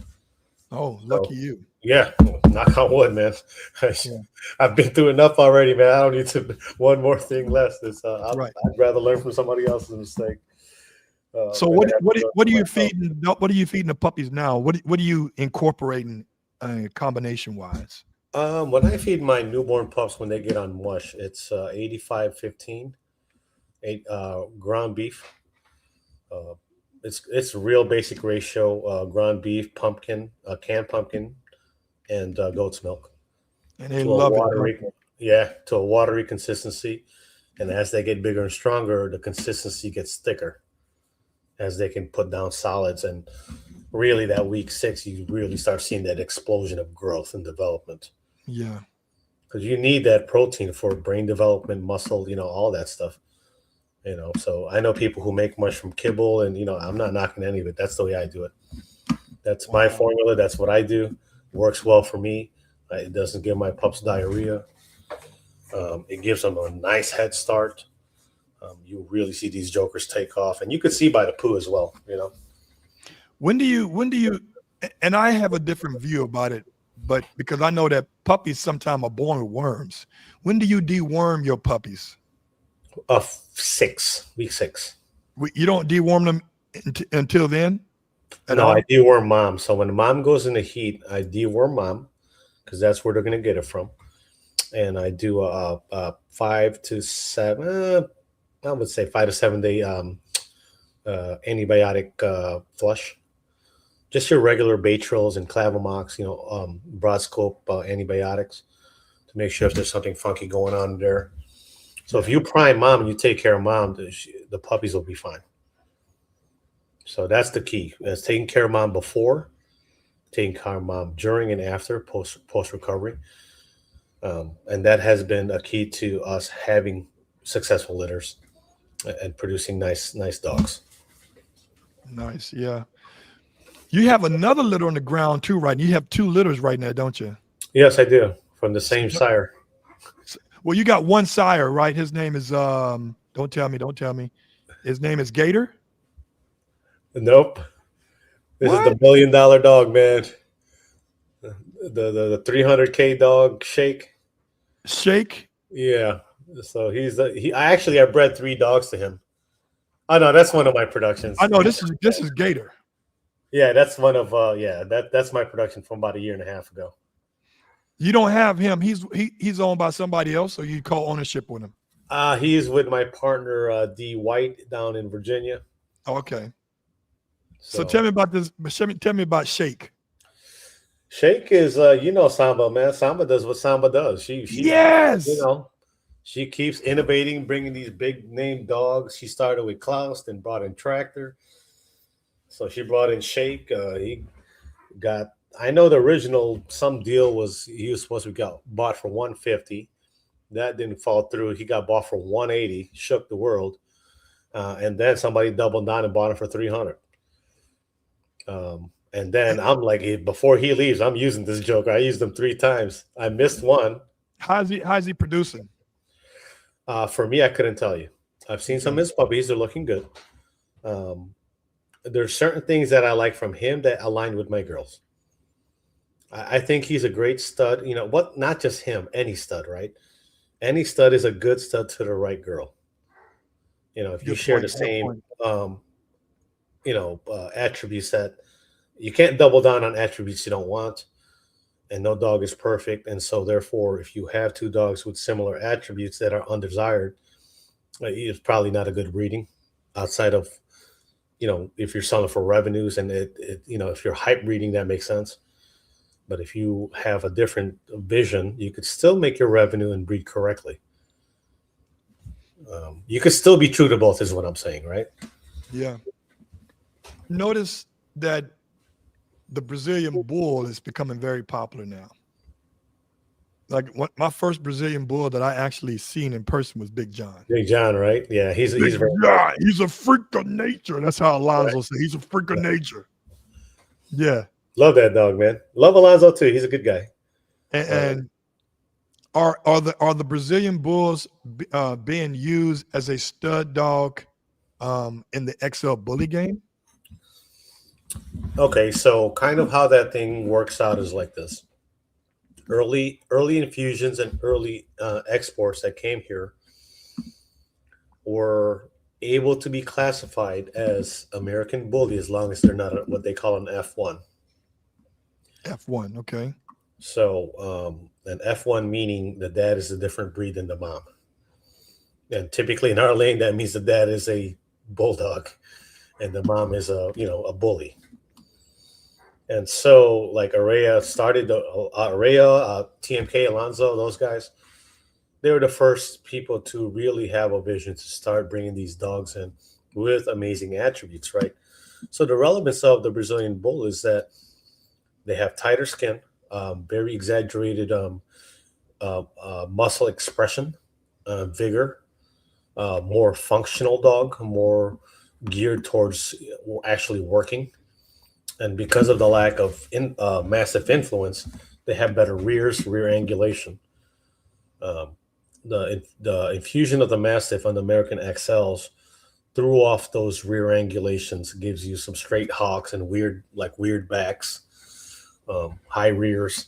Oh, lucky you. Yeah, knock on wood, man. Yeah. I've been through enough already, man. I don't need to one more thing less. Right. I'd rather learn from somebody else's mistake. So what are you feeding? What are you feeding the puppies now? What are you incorporating combination wise? When I feed my newborn pups when they get on mush, it's 85-15, ground beef. It's real basic ratio: ground beef, pumpkin, canned pumpkin, and goat's milk. And they To love a it. watery, yeah, to a watery consistency. And as they get bigger and stronger, the consistency gets thicker as they can put down solids. And really, that week 6, you really start seeing that explosion of growth and development. Yeah. Because you need that protein for brain development, muscle, all that stuff. So I know people who make mush from kibble, and I'm not knocking any of it. That's the way I do it. That's my formula. That's what I do. Works well for me. It doesn't give my pups diarrhea. It gives them a nice head start. You really see these jokers take off, and you could see by the poo as well. When do you? And I have a different view about it, but because I know that puppies sometimes are born with worms. When do you deworm your puppies? Week 6. You don't deworm them until then? No, I deworm mom. So when mom goes in the heat, I deworm mom because that's where they're going to get it from. And I do a 5 to 7, I would say 5 to 7 day antibiotic flush. Just your regular Batrils and Clavamox, broad scope antibiotics to make sure if there's something funky going on there. So if you prime mom and you take care of mom, the puppies will be fine. So that's the key. That's taking care of mom before, taking care of mom during and after post recovery. And that has been a key to us having successful litters and producing nice dogs. Nice, yeah. You have another litter on the ground too, right? You have 2 litters right now, don't you? Yes, I do. From the same sire. Well, you got one sire, right? His name is don't tell me. His name is Gator? Nope. This is the $1 million dog, man. The 300K dog, Shake. Shake? Yeah. So I bred 3 dogs to him. Oh no, that's one of my productions. I know this is Gator. Yeah, that's one of that's my production from about a year and a half ago. You don't have him. He's owned by somebody else, or you call ownership with him. He's with my partner D White down in Virginia. Oh, okay. So So tell me about this. Tell me about Shake. Shake is Samba, man. Samba does what Samba does. She Yes. she keeps innovating, bringing these big name dogs. She started with Klaus, then brought in Tractor. So she brought in Shake. He got. I know the original some deal was he was supposed to get bought for 150. That didn't fall through. He got bought for 180. Shook the world. And then somebody doubled down and bought him for 300. And then I'm like, before he leaves, I'm using this joker. I used him 3 times. I missed one. How's he producing? For me, I couldn't tell you. I've seen some of his puppies. They're looking good. There's certain things that I like from him that align with my girls. I think he's a great stud. You know what? Not just him, any stud, right? Any stud is a good stud to the right girl. If you share the same, attributes that you can't double down on attributes you don't want, and no dog is perfect. And so, therefore, if you have 2 dogs with similar attributes that are undesired, it's probably not a good breeding. Outside of, if you're selling for revenues and if you're hype breeding, that makes sense. But if you have a different vision, you could still make your revenue and breed correctly. You could still be true to both, is what I'm saying, right? Yeah. Notice that the Brazilian bull is becoming very popular now. Like my first Brazilian bull that I actually seen in person was Big John. Big John, right? Yeah, he's he's a freak of nature. That's how Alonzo said. He's a freak of nature. Yeah. Love that dog, man. Love Alonzo too. He's a good guy. And are the Brazilian bulls being used as a stud dog in the XL bully game? Okay, so kind of how that thing works out is like this. Early infusions and early exports that came here were able to be classified as American bully as long as they're not what they call an F1. F1, okay. So an F1 meaning the dad is a different breed than the mom. And typically in our lane, that means the dad is a bulldog and the mom is a bully. And so like Araya started, TMK, Alonzo, those guys, they were the first people to really have a vision to start bringing these dogs in with amazing attributes, right? So the relevance of the Brazilian bull is that they have tighter skin, very exaggerated muscle expression, vigor, more functional dog, more geared towards actually working. And because of the lack of massive influence, they have better rear angulation. The infusion of the Mastiff on the American XLs threw off those rear angulations, gives you some straight hocks and weird backs, high rears.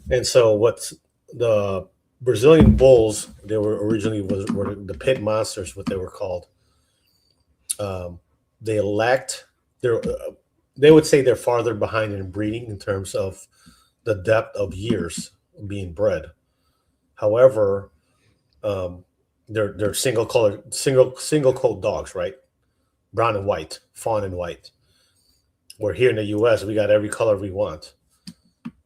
And so what's the Brazilian bulls, they were originally were the pit monsters, what they were called. They lacked they would say they're farther behind in breeding in terms of the depth of years being bred. However, they're single coat dogs, right? Brown and white, fawn and white. Where here in the U.S. we got every color we want.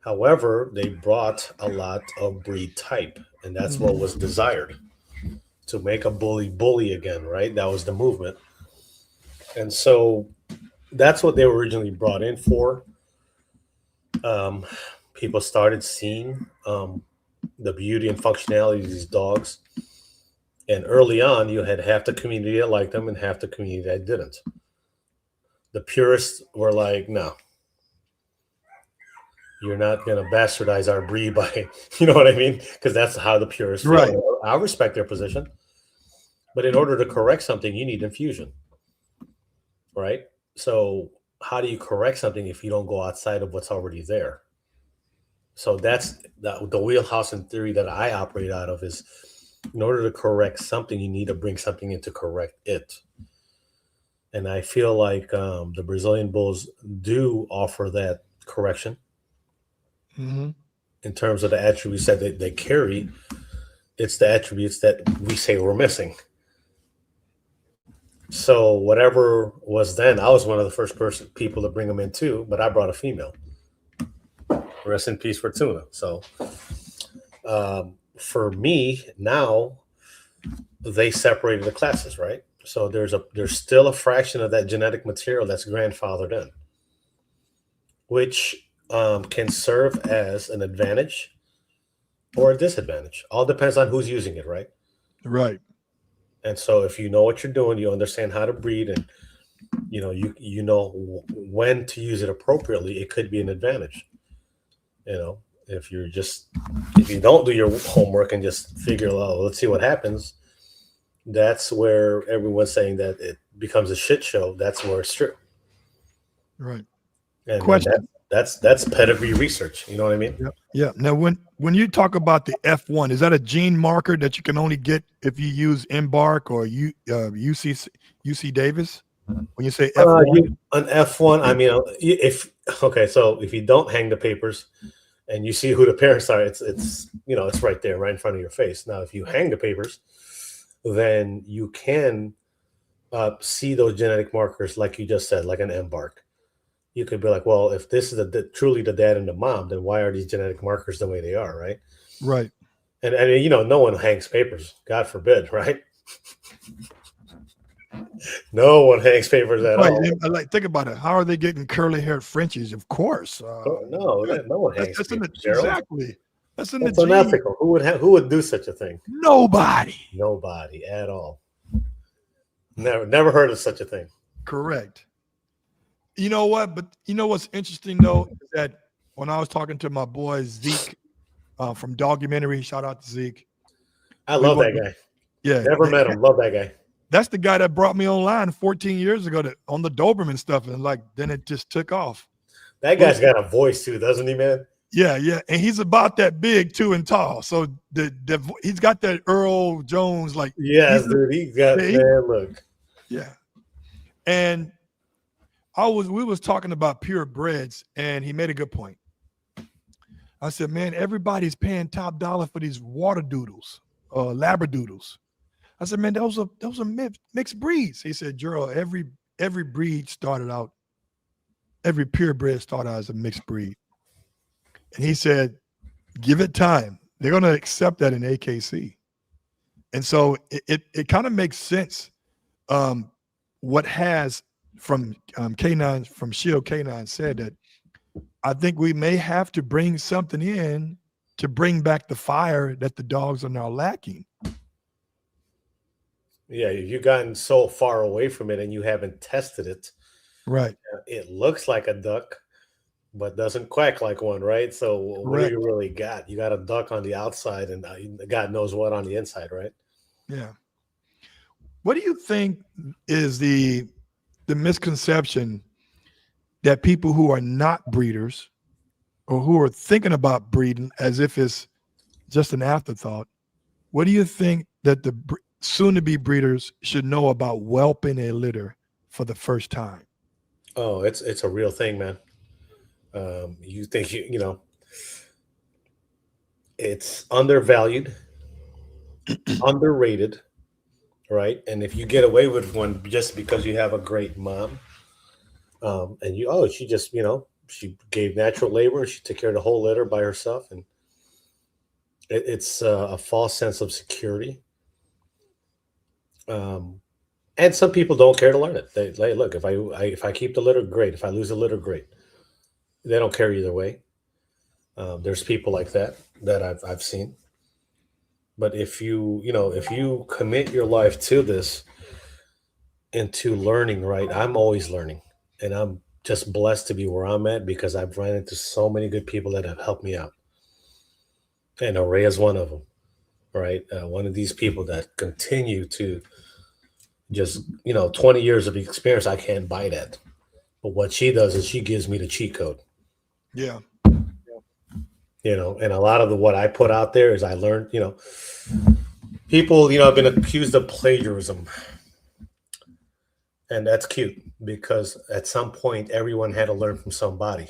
However, they brought a lot of breed type, and that's what was desired, to make a bully again, right? That was the movement. And so that's what they were originally brought in for. People started seeing the beauty and functionality of these dogs. And early on, you had half the community that liked them and half the community that didn't. The purists were like, no, you're not going to bastardize our breed by, you know what I mean? Because that's how the purists feel. Right. I respect their position. But in order to correct something, you need infusion. Right? So how do you correct something if you don't go outside of what's already there? So that's the wheelhouse in theory that I operate out of is in order to correct something, you need to bring something in to correct it. And I feel like the Brazilian bulls do offer that correction Mm-hmm. in terms of the attributes that they carry. It's the attributes that we say we're missing. So whatever was then, I was one of the first people to bring them in too, but I brought a female. Rest in peace, Fortuna. So for me now, they separated the classes, right? So there's still a fraction of that genetic material that's grandfathered in, which can serve as an advantage or a disadvantage. All depends on who's using it, right? Right. And so if you know what you're doing, you understand how to breed, and you know when to use it appropriately, it could be an advantage. If you don't do your homework and just figure, oh, let's see what happens, that's where everyone's saying that it becomes a shit show. That's where it's true. Right. And Question. That's pedigree research. You know what I mean? Yeah. Yeah. Now, when you talk about the F1, is that a gene marker that you can only get if you use Embark or UC Davis? When you say F1, an F1, I mean, so if you don't hang the papers and you see who the parents are, it's right there, right in front of your face. Now, if you hang the papers, then you can see those genetic markers, like you just said, like an Embark. You could be like, well, if this is truly the dad and the mom, then why are these genetic markers the way they are, right? Right. And no one hangs papers, God forbid, right? No one hangs papers at all. Like, think about it. How are they getting curly-haired Frenchies? Of course. No one hangs papers. Exactly. That's unethical. Who would do such a thing? Nobody at all. Never heard of such a thing. Correct. You know what? But you know what's interesting though is that when I was talking to my boy Zeke from Documentary, shout out to Zeke. I love that guy. Yeah, never met him. Love that guy. That's the guy that brought me online 14 years ago on the Doberman stuff, and then it just took off. That guy's got a voice too, doesn't he, man? Yeah, and he's about that big too and tall. So he's got that Earl Jones like. Yes, dude. He got look. Yeah, and we was talking about purebreds, and he made a good point. I said, man, everybody's paying top dollar for these water doodles, labradoodles. I said, man, those are mixed breeds. He said, Gerald, every breed started out, every purebred started out as a mixed breed. And he said, give it time. They're going to accept that in AKC. And so it kind of makes sense. What has from K9, from Shield K9 said that I think we may have to bring something in to bring back the fire that the dogs are now lacking. Yeah, you've gotten so far away from it and you haven't tested it. Right. It looks like a duck, but doesn't quack like one, right? So what do you really got? You got a duck on the outside and God knows what on the inside, right? Yeah. What do you think is the misconception that people who are not breeders or who are thinking about breeding as if it's just an afterthought, what do you think that the soon-to-be breeders should know about whelping a litter for the first time? Oh, it's a real thing, man. You think it's undervalued, underrated, right? And if you get away with one just because you have a great mom, and she gave natural labor and she took care of the whole litter by herself, and it's a false sense of security. And some people don't care to learn it. They look, if I keep the litter, great. If I lose the litter, great. They don't care either way. There's people like that I've seen. But if you commit your life to this, into learning, right? I'm always learning, and I'm just blessed to be where I'm at because I've run into so many good people that have helped me out. And Array is one of them, right? One of these people that continue to just 20 years of experience. I can't buy that, but what she does is she gives me the cheat code. Yeah. And a lot of what I put out there is I learned, People, have been accused of plagiarism, and that's cute because at some point everyone had to learn from somebody,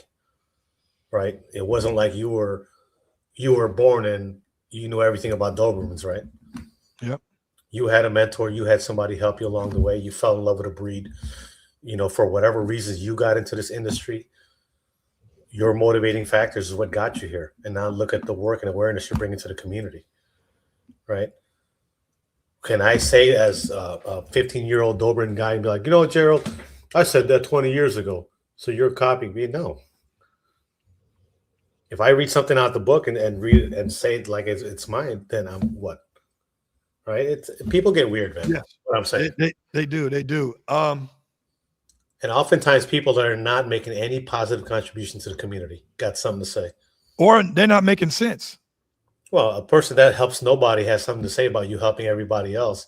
right? It wasn't like you were born and you knew everything about Dobermans, right? Yep. You had a mentor, you had somebody help you along the way, you fell in love with a breed, for whatever reasons you got into this industry. Your motivating factors is what got you here. And now look at the work and awareness you're bringing to the community, right? Can I say as a 15-year-old Doberman guy and be like, Gerald, I said that 20 years ago, so you're copying me? No. If I read something out the book and read it and say it like it's mine, then I'm what? Right? It's people get weird, man. Yes. That's what I'm saying. They do. And oftentimes people that are not making any positive contribution to the community got something to say. Or they're not making sense. Well, a person that helps nobody has something to say about you helping everybody else.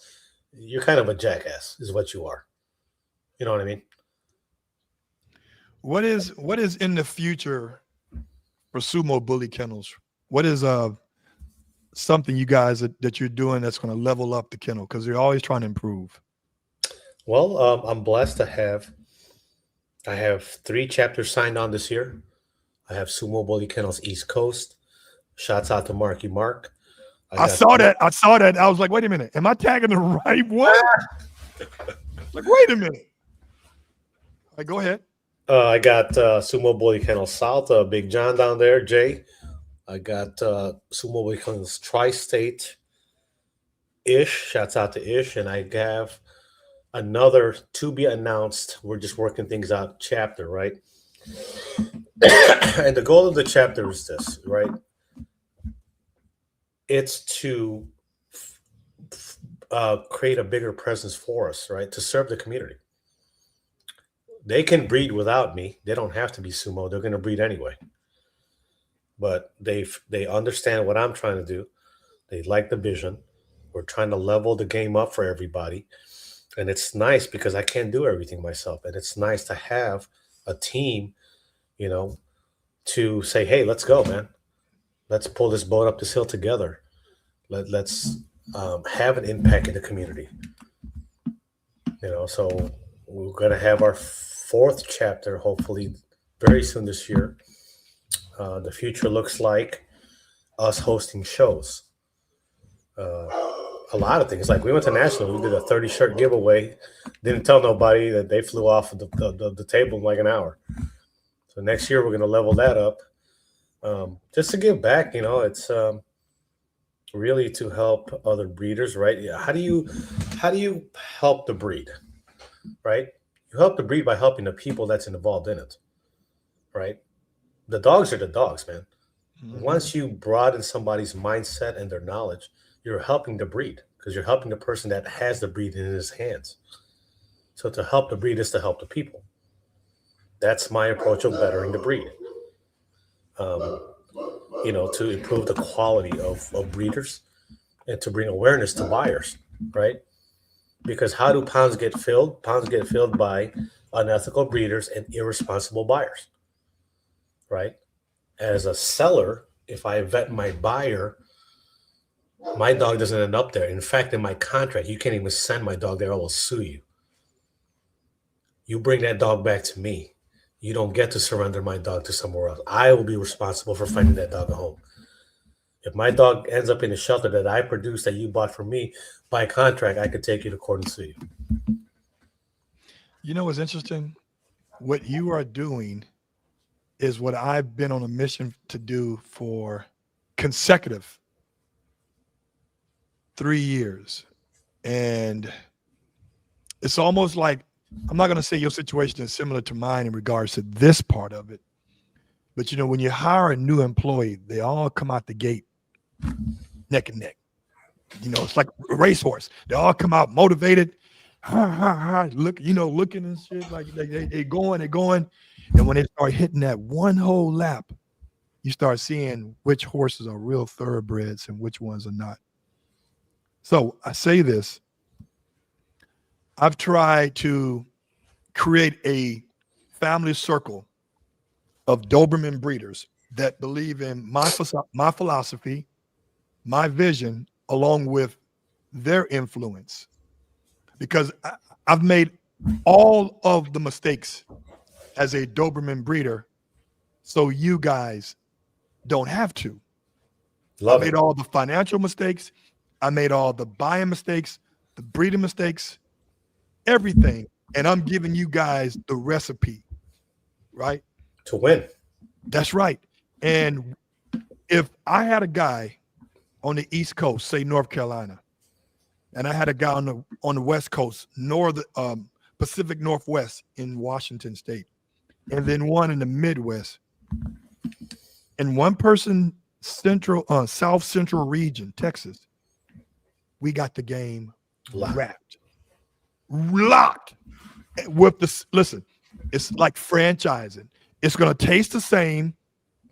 You're kind of a jackass, is what you are. You know what I mean? What is in the future for Sumo Bully Kennels? What is something you guys that you're doing that's going to level up the kennel, because you're always trying to improve? Well, I'm blessed to I have 3 chapters signed on this year. I have Sumo Bully Kennels East Coast. Shouts out to Marky Mark. I saw that. I was like, wait a minute. Am I tagging the right one? Like, wait a minute. All right, go ahead. I got Sumo Bully Kennels South, Big John down there, Jay. I got Sumo Bully Kennels Tri-State, Ish. Shouts out to Ish. And I have another to be announced. We're just working things out chapter, right? And the goal of the chapter is this, right? It's to create a bigger presence for us, right? To serve the community. They can breed without me. They don't have to be sumo. They're going to breed anyway. But they understand what I'm trying to do. They like the vision. We're trying to level the game up for everybody. And it's nice because I can't do everything myself. And it's nice to have a team, to say, hey, let's go, man. Let's pull this boat up this hill together. Let's have an impact in the community. So we're going to have our 4th chapter, hopefully very soon this year. The future looks like us hosting shows. A lot of things. Like we went to National, we did a 30-shirt giveaway. Didn't tell nobody that they flew off of the table in like an hour. So next year we're going to level that up. Just to give back, it's really to help other breeders, right? How do you help the breed, right? You help the breed by helping the people that's involved in it, right? The dogs are the dogs, man. Mm-hmm. Once you broaden somebody's mindset and their knowledge, you're helping the breed because you're helping the person that has the breed in his hands. So to help the breed is to help the people. That's my approach of bettering the breed. To improve the quality of breeders and to bring awareness to buyers, right? Because how do pounds get filled? Pounds get filled by unethical breeders and irresponsible buyers, right? As a seller, if I vet my buyer, my dog doesn't end up there. In fact, in my contract, you can't even send my dog there. I will sue you. You bring that dog back to me. You don't get to surrender my dog to somewhere else. I will be responsible for finding that dog a home. If my dog ends up in a shelter that I produced that you bought from me by contract, I could take you to court and sue you. You know what's interesting? What you are doing is what I've been on a mission to do for consecutive 3 years. And it's almost like, I'm not going to say your situation is similar to mine in regards to this part of it. But, when you hire a new employee, they all come out the gate neck and neck. It's like a racehorse. They all come out motivated, looking and shit. Like they going. And when they start hitting that one whole lap, you start seeing which horses are real thoroughbreds and which ones are not. So I say this. I've tried to create a family circle of Doberman breeders that believe in my philosophy, my vision, along with their influence, because I've made all of the mistakes as a Doberman breeder, so you guys don't have to. I Love made it. all the financial mistakes. I made all the buying mistakes, the breeding mistakes, everything. And I'm giving you guys the recipe, right? To win. That's right. And if I had a guy on the East Coast, say North Carolina, and I had a guy on the West Coast, Pacific Northwest in Washington State, and then one in the Midwest, and one person South Central region, Texas, we got the game wrapped, locked. With the listen, it's like franchising. It's gonna taste the same,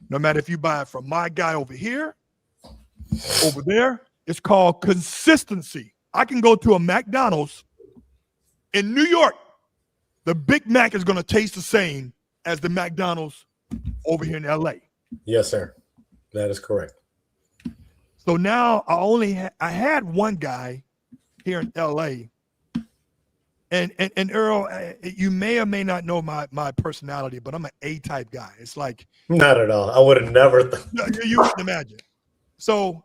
no matter if you buy it from my guy over here, over there. It's called consistency. I can go to a McDonald's in New York. The Big Mac is gonna taste the same as the McDonald's over here in LA. Yes, sir. That is correct. So now I had one guy here in LA. And Earl, you may or may not know my personality, but I'm an A-type guy. It's like not at all. I would have never. You wouldn't imagine. So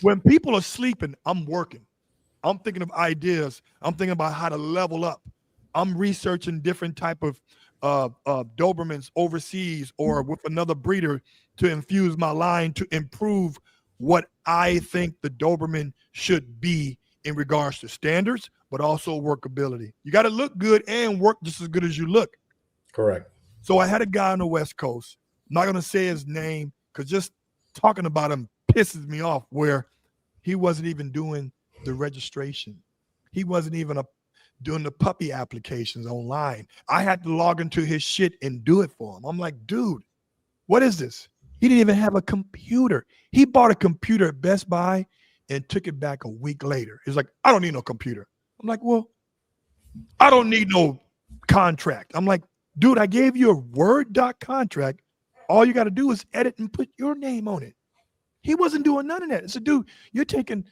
when people are sleeping, I'm working. I'm thinking of ideas. I'm thinking about how to level up. I'm researching different type of Dobermans overseas or with another breeder to infuse my line to improve what I think the Doberman should be in regards to standards, but also workability. You got to look good and work just as good as you look. Correct. So I had a guy on the West Coast. I'm not going to say his name because just talking about him pisses me off, where he wasn't even doing the registration. He wasn't even doing the puppy applications online. I had to log into his shit and do it for him. I'm like, dude, what is this? He didn't even have a computer. He bought a computer at Best Buy and took it back a week later. He's like, I don't need no computer. I'm like, well, I don't need no contract. I'm like, dude, I gave you a Word doc contract. All you got to do is edit and put your name on it. He wasn't doing none of that. I said, dude, you're taking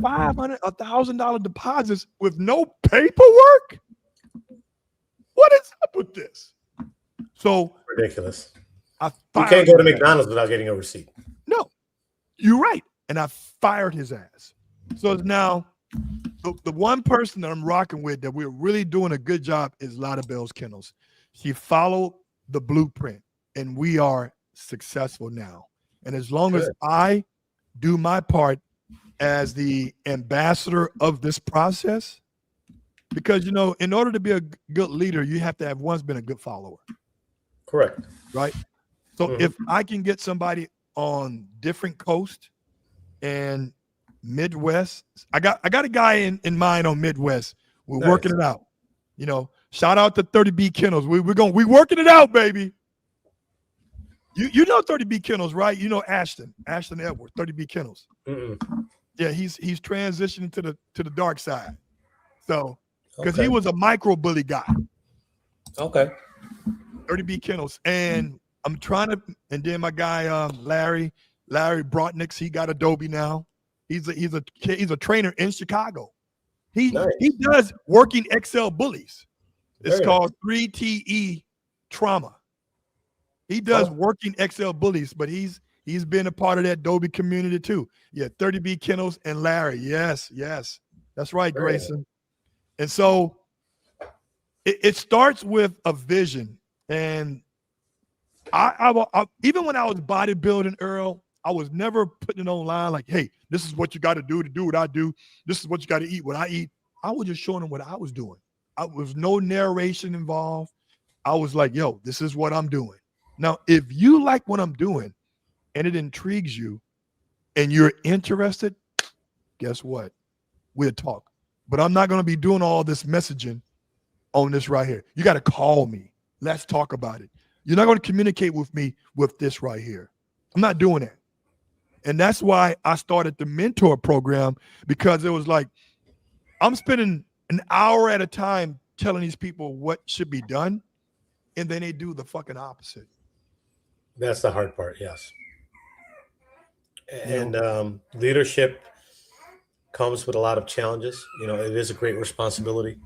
$500, $1,000 deposits with no paperwork? What is up with this? So ridiculous. You can't go to McDonald's without getting a receipt. No, you're right. And I fired his ass. So it's now the one person that I'm rocking with that we're really doing a good job is Lotta Bell's Kennels. She followed the blueprint, and we are successful now. And as long as I do my part as the ambassador of this process, because, you know, in order to be a good leader, you have to have once been a good follower. Correct. Right? So if I can get somebody on different coast and Midwest, I got a guy in mind on Midwest. We're working it out. You know, shout out to 30B Kennels. We're working it out, baby. You know 30B Kennels, right? You know Ashton Edward, 30B Kennels. Yeah, he's transitioning to the dark side. So because he was a micro bully guy. Okay. 30B Kennels. And I'm trying to, and then my guy Larry Brotniks, he got Adobe now. He's a trainer in Chicago. He does working Excel bullies. It's called 3TE Trauma. He does working Excel bullies, but he's been a part of that Adobe community too. Yeah, 30B Kennels and Larry. Yes. That's right, Grayson. And so it starts with a vision. And I even when I was bodybuilding, Earl, I was never putting it online like, hey, this is what you got to do what I do. This is what you got to eat what I eat. I was just showing them what I was doing. I was no narration involved. I was like, yo, this is what I'm doing. Now, if you like what I'm doing and it intrigues you and you're interested, guess what? We'll talk. But I'm not going to be doing all this messaging on this right here. You got to call me. Let's talk about it. You're not going to communicate with me with this right here. I'm not doing that. And that's why I started the mentor program, because it was like, I'm spending an hour at a time telling these people what should be done, and then they do the fucking opposite. That's the hard part, yes. And leadership comes with a lot of challenges. You know, it is a great responsibility.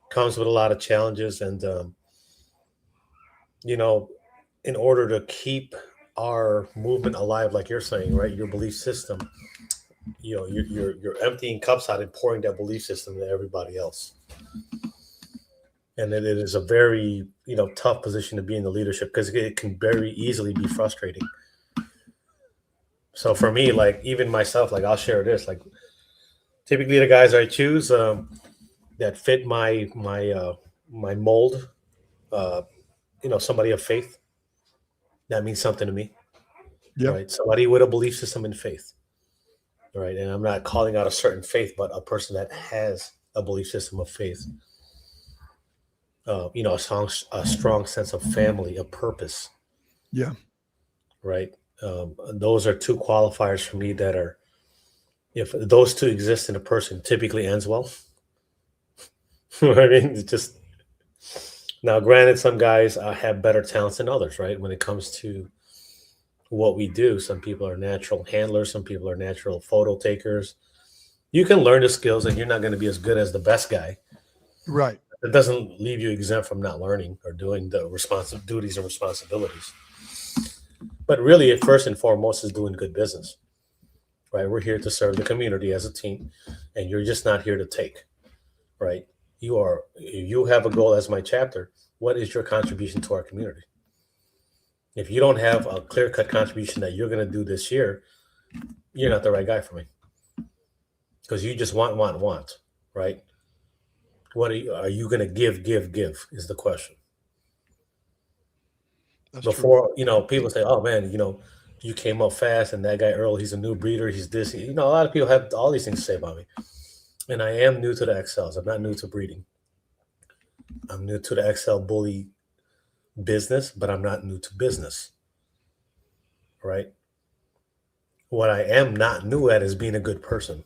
Comes with a lot of challenges, and you know, in order to keep our movement alive, like you're saying, right, your belief system, you know, you're emptying cups out and pouring that belief system to everybody else, and it is a very, you know, tough position to be in the leadership because it can very easily be frustrating. So for me, like even myself, like I'll share this, like typically the guys I choose that fit my mold, uh, you know, somebody of faith, that means something to me, Yeah. right? Somebody with a belief system and faith, right? And I'm not calling out a certain faith, but a person that has a belief system of faith, you know, a strong sense of family, a purpose, Yeah. right? Those are two qualifiers for me that are, if those two exist in a person, typically ends well. I mean, it's just now, granted, some guys have better talents than others, right? When it comes to what we do, some people are natural handlers, some people are natural photo takers. You can learn the skills, and you're not going to be as good as the best guy. Right. It doesn't leave you exempt from not learning or doing the responsive duties and responsibilities. But really, first and foremost, is doing good business, right? We're here to serve the community as a team, and you're just not here to take, right? You have a goal as my chapter. What is your contribution to our community? If you don't have a clear cut contribution that you're going to do this year, you're not the right guy for me, because you just want, right? What are you going to give is the question. That's true. Before, you know, people say, oh man, you know, you came up fast, and that guy Earl, he's a new breeder, he's this, you know, a lot of people have all these things to say about me. And I am new to the XLs. I'm not new to breeding. I'm new to the XL bully business, but I'm not new to business, right? What I am not new at is being a good person.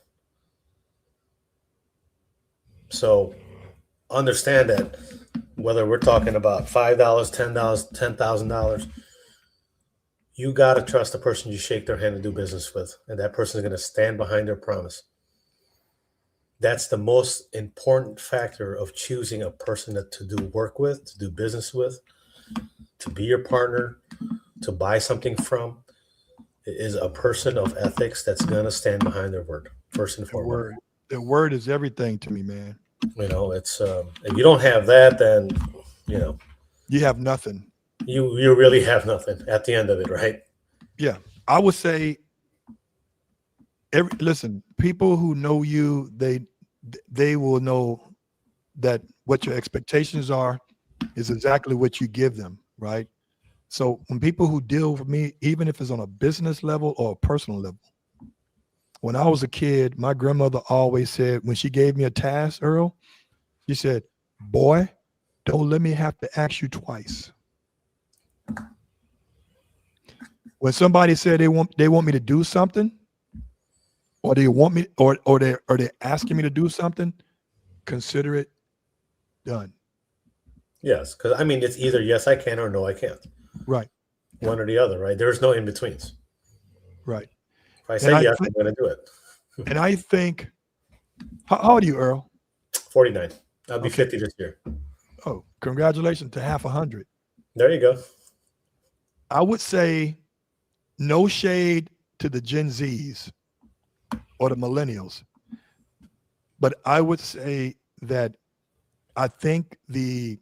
So understand that whether we're talking about $5, $10, $10,000, you got to trust the person you shake their hand and do business with, and that person is going to stand behind their promise. That's the most important factor of choosing a person to do work with, to do business with, to be your partner, to buy something from. It is a person of ethics that's going to stand behind their word, first and The foremost. word. The word is everything to me, man. You know, it's if you don't have that, then you know You have nothing. you really have nothing at the end of it, right? Yeah. I would say listen, people who know you, they will know that what your expectations are is exactly what you give them, right? So when people who deal with me, even if it's on a business level or a personal level, when I was a kid, my grandmother always said, when she gave me a task, Earl, she said, boy, don't let me have to ask you twice. When somebody said they want me to do something, or they want me, or they're asking me to do something, consider it done. Yes, because I mean, it's either yes I can or no I can't. Right. One or the other, right? There's no in betweens. Right. If I And say yes, I'm going to do it. and I think, how old are you, Earl? 49. I'll be Okay. 50 this year. Oh, congratulations to half 100. There you go. I would say no shade to the Gen Zs or the millennials, but I would say that I think the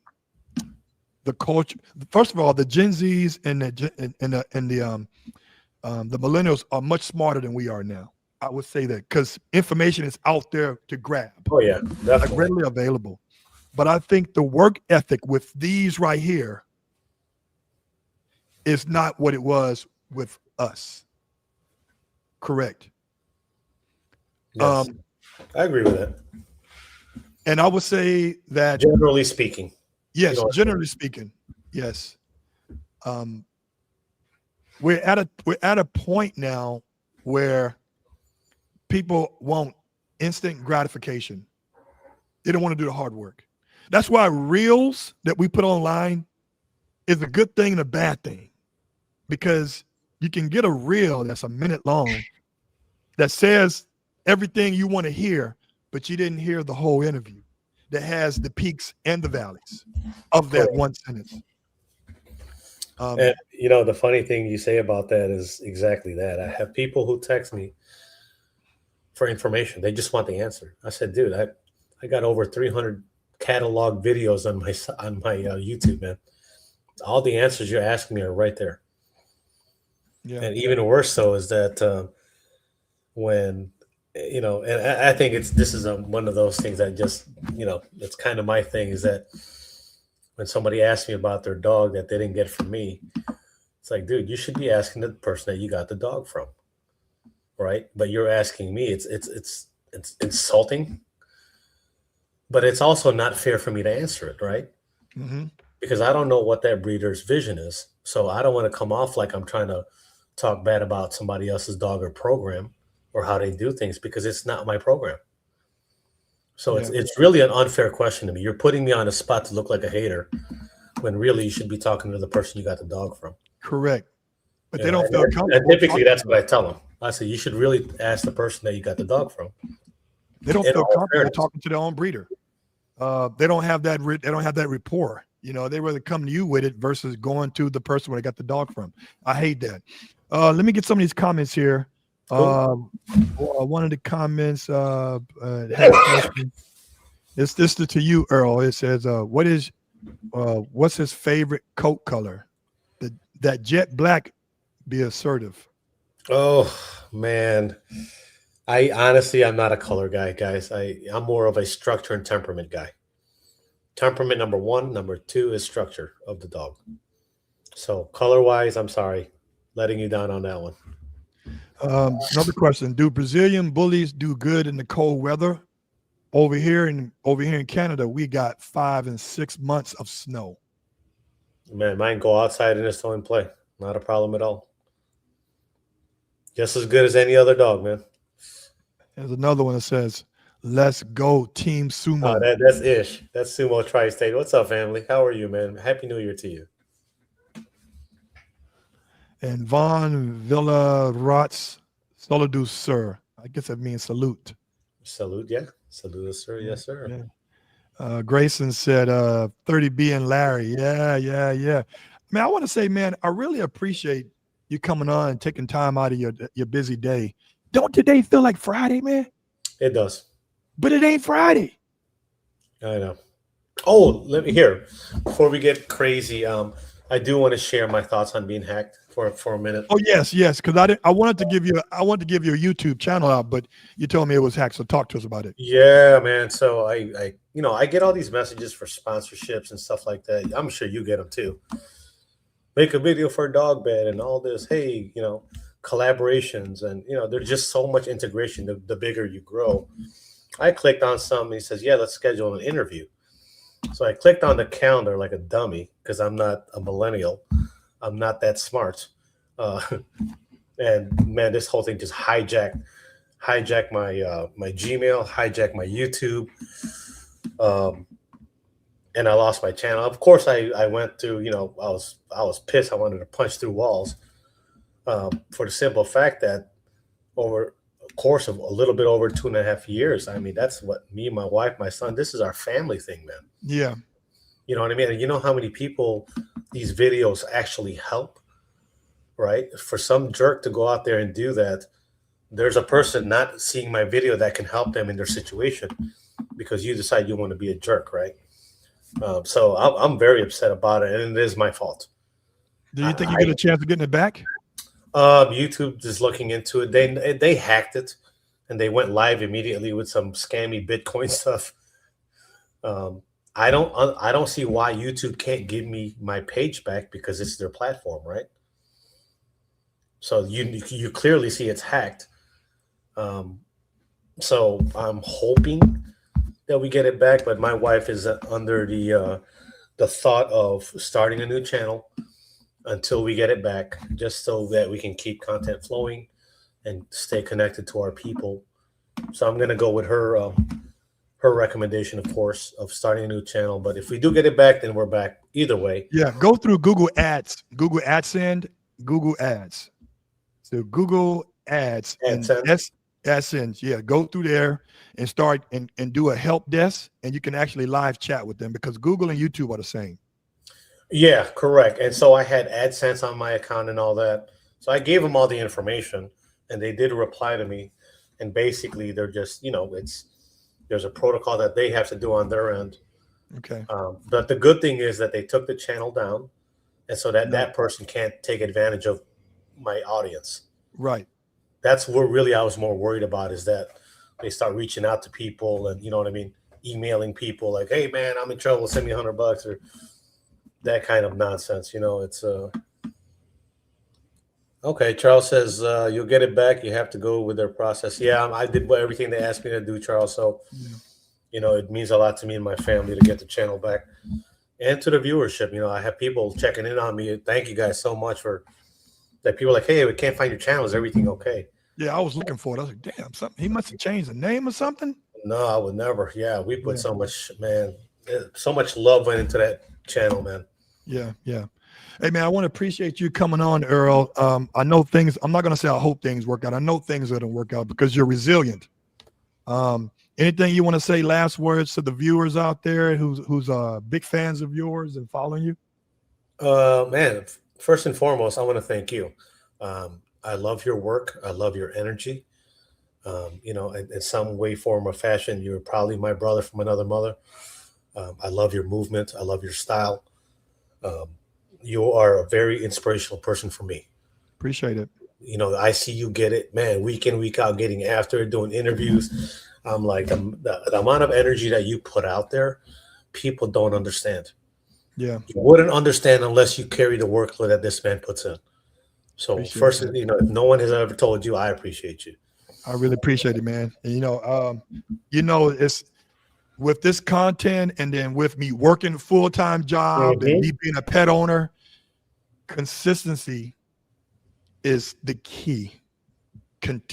culture, first of all, the Gen Zs and the millennials are much smarter than we are now. I would say that because information is out there to grab, Oh yeah, like definitely. readily available. But I think the work ethic with these right here is not what it was with us. Correct. Yes, I agree with that. And I would say that, Generally speaking, you yes, know, generally speaking, yes. Um, we're at a point now where people want instant gratification. They don't want to do the hard work. That's why reels that we put online is a good thing and a bad thing, because you can get a reel that's a minute long that says everything you want to hear, but you didn't hear the whole interview that has the peaks and the valleys of that one sentence. And the funny thing you say about that is exactly that. I have people who text me for information. They just want the answer. I said, dude, I got over 300 catalog videos on my YouTube, man. All the answers you're asking me are right there. Yeah. And even worse so is that when and I think this is one of those things that just it's kind of my thing, is that when somebody asks me about their dog that they didn't get from me, it's like, dude, you should be asking the person that you got the dog from, right? But you're asking me. It's insulting, but it's also not fair for me to answer it, right? Mm-hmm. Because I don't know what that breeder's vision is, so I don't want to come off like I'm trying to talk bad about somebody else's dog or program or how they do things, because it's not my program. So it's really an unfair question to me. You're putting me on a spot to look like a hater when really you should be talking to the person you got the dog from. Correct. But they don't feel comfortable. And typically that's what I tell them. I say, you should really ask the person that you got the dog from. They don't feel comfortable talking to their own breeder. They don't have that. They don't have that rapport. They rather come to you with it versus going to the person where they got the dog from. I hate that. Let me get some of these comments here. Cool. One of the comments it's this to you, Earl. It says, what's his favorite coat color? That jet black, be assertive. Oh man, I'm not a color guy, guys. I'm more of a structure and temperament guy. Temperament number 1, number 2 is structure of the dog. So color wise, I'm sorry, letting you down on that one. Another question: do Brazilian bullies do good in the cold weather? Over here in Canada, we got 5 and 6 months of snow. Man, mine go outside in the snow and play. Not a problem at all. Just as good as any other dog, man. There's another one that says, "Let's go, Team Sumo." Oh, that's Ish. That's Sumo Tri-State. What's up, family? How are you, man? Happy New Year to you. And Von Villarats, saludos, sir. I guess that means salute. Salute, yeah. Salute, sir. Yes, sir. Yeah. Grayson said, 30B and Larry. Yeah. Man, I want to say, man, I really appreciate you coming on and taking time out of your busy day. Don't today feel like Friday, man? It does. But it ain't Friday. I know. Oh, let me hear. Before we get crazy, I do want to share my thoughts on being hacked for a minute. Oh yes, because I wanted to give you a YouTube channel out, but you told me it was hacked. So talk to us about it. Yeah, man. So I get all these messages for sponsorships and stuff like that. I'm sure you get them too. Make a video for a dog bed and all this. Hey, collaborations, and there's just so much integration. The bigger you grow. I clicked on something. He says, "Yeah, let's schedule an interview." So I clicked on the calendar like a dummy because I'm not a millennial. I'm not that smart. And man, this whole thing just hijacked my Gmail, hijacked my YouTube. And I lost my channel. Of course, I went through, I was pissed. I wanted to punch through walls for the simple fact that over a course of a little bit over 2.5 years, I mean, that's what me, my wife, my son, this is our family thing, man. Yeah. You know what I mean? And you know how many people these videos actually help, right? For some jerk to go out there and do that, there's a person not seeing my video that can help them in their situation because you decide you want to be a jerk, right? So I'm very upset about it, and it is my fault. Do you think you get a chance of getting it back? YouTube is looking into it. They hacked it, and they went live immediately with some scammy Bitcoin stuff. I don't see why YouTube can't give me my page back because it's their platform, right? So you clearly see it's hacked. So I'm hoping that we get it back, but my wife is under the thought of starting a new channel until we get it back, just so that we can keep content flowing and stay connected to our people. So I'm gonna go with her recommendation, of course, of starting a new channel. But if we do get it back, then we're back either way. Yeah, go through Google Ads, Google AdSend, Google Ads. So Google Ads, and AdSense, yeah. Go through there and start and do a help desk, and you can actually live chat with them because Google and YouTube are the same. Yeah, correct. And so I had AdSense on my account and all that. So I gave them all the information, and they did reply to me. And basically, they're just, there's a protocol that they have to do on their end. Okay. But the good thing is that they took the channel down, and so that No. that person can't take advantage of my audience. Right. That's what really I was more worried about, is that they start reaching out to people and, you know what I mean, emailing people like, "Hey man, I'm in trouble, send me $100," or that kind of nonsense. It's okay. Charles says you'll get it back. You have to go with their process. Yeah, I did everything they asked me to do, Charles. So it means a lot to me and my family to get the channel back, and to the viewership. I have people checking in on me. Thank you guys so much for that. People are like, "Hey, we can't find your channel. Is everything okay?" Yeah, I was looking for it. I was like, damn, something. He must have changed the name or something. No, I would never. Yeah, we put so much, man, so much love went into that channel, man. Yeah, yeah. Hey man, I want to appreciate you coming on, Earl. I know things. I'm not going to say I hope things work out. I know things are going to work out because you're resilient. Anything you want to say? Last words to the viewers out there who's big fans of yours and following you. Man, first and foremost, I want to thank you. I love your work. I love your energy. In some way, form, or fashion, you're probably my brother from another mother. I love your movement. I love your style. You are a very inspirational person for me. Appreciate it. I see you get it, man, week in, week out, getting after it, doing interviews. I'm like, the amount of energy that you put out there, people don't understand. Yeah. You wouldn't understand unless you carry the workload that this man puts in. So appreciate first, that. if no one has ever told you, I appreciate you. I really appreciate it, man. And, it's with this content and then with me working a full-time job and me being a pet owner, consistency is the key.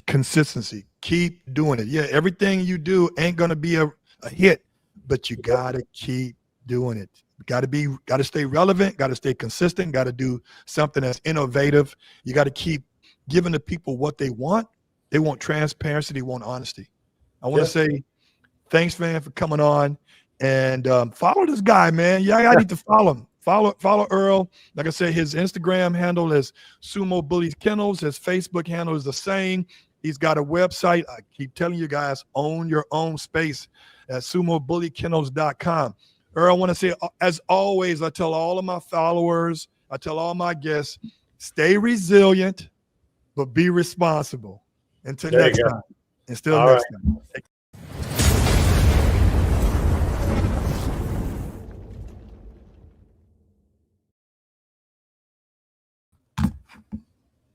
Consistency. Keep doing it. Yeah, everything you do ain't going to be a hit, but you got to keep doing it. Got to stay relevant, got to stay consistent, got to do something that's innovative. You got to keep giving the people what they want. They want transparency, they want honesty. I want to say thanks, man, for coming on, and follow this guy, man. Yeah, I need to follow him. Follow Earl. Like I said, his Instagram handle is Sumo Bullies Kennels. His Facebook handle is the same. He's got a website. I keep telling you guys, own your own space at sumobullykennels.com. Earl, I want to say, as always, I tell all of my followers, I tell all my guests, stay resilient, but be responsible. Until next time. Until next time.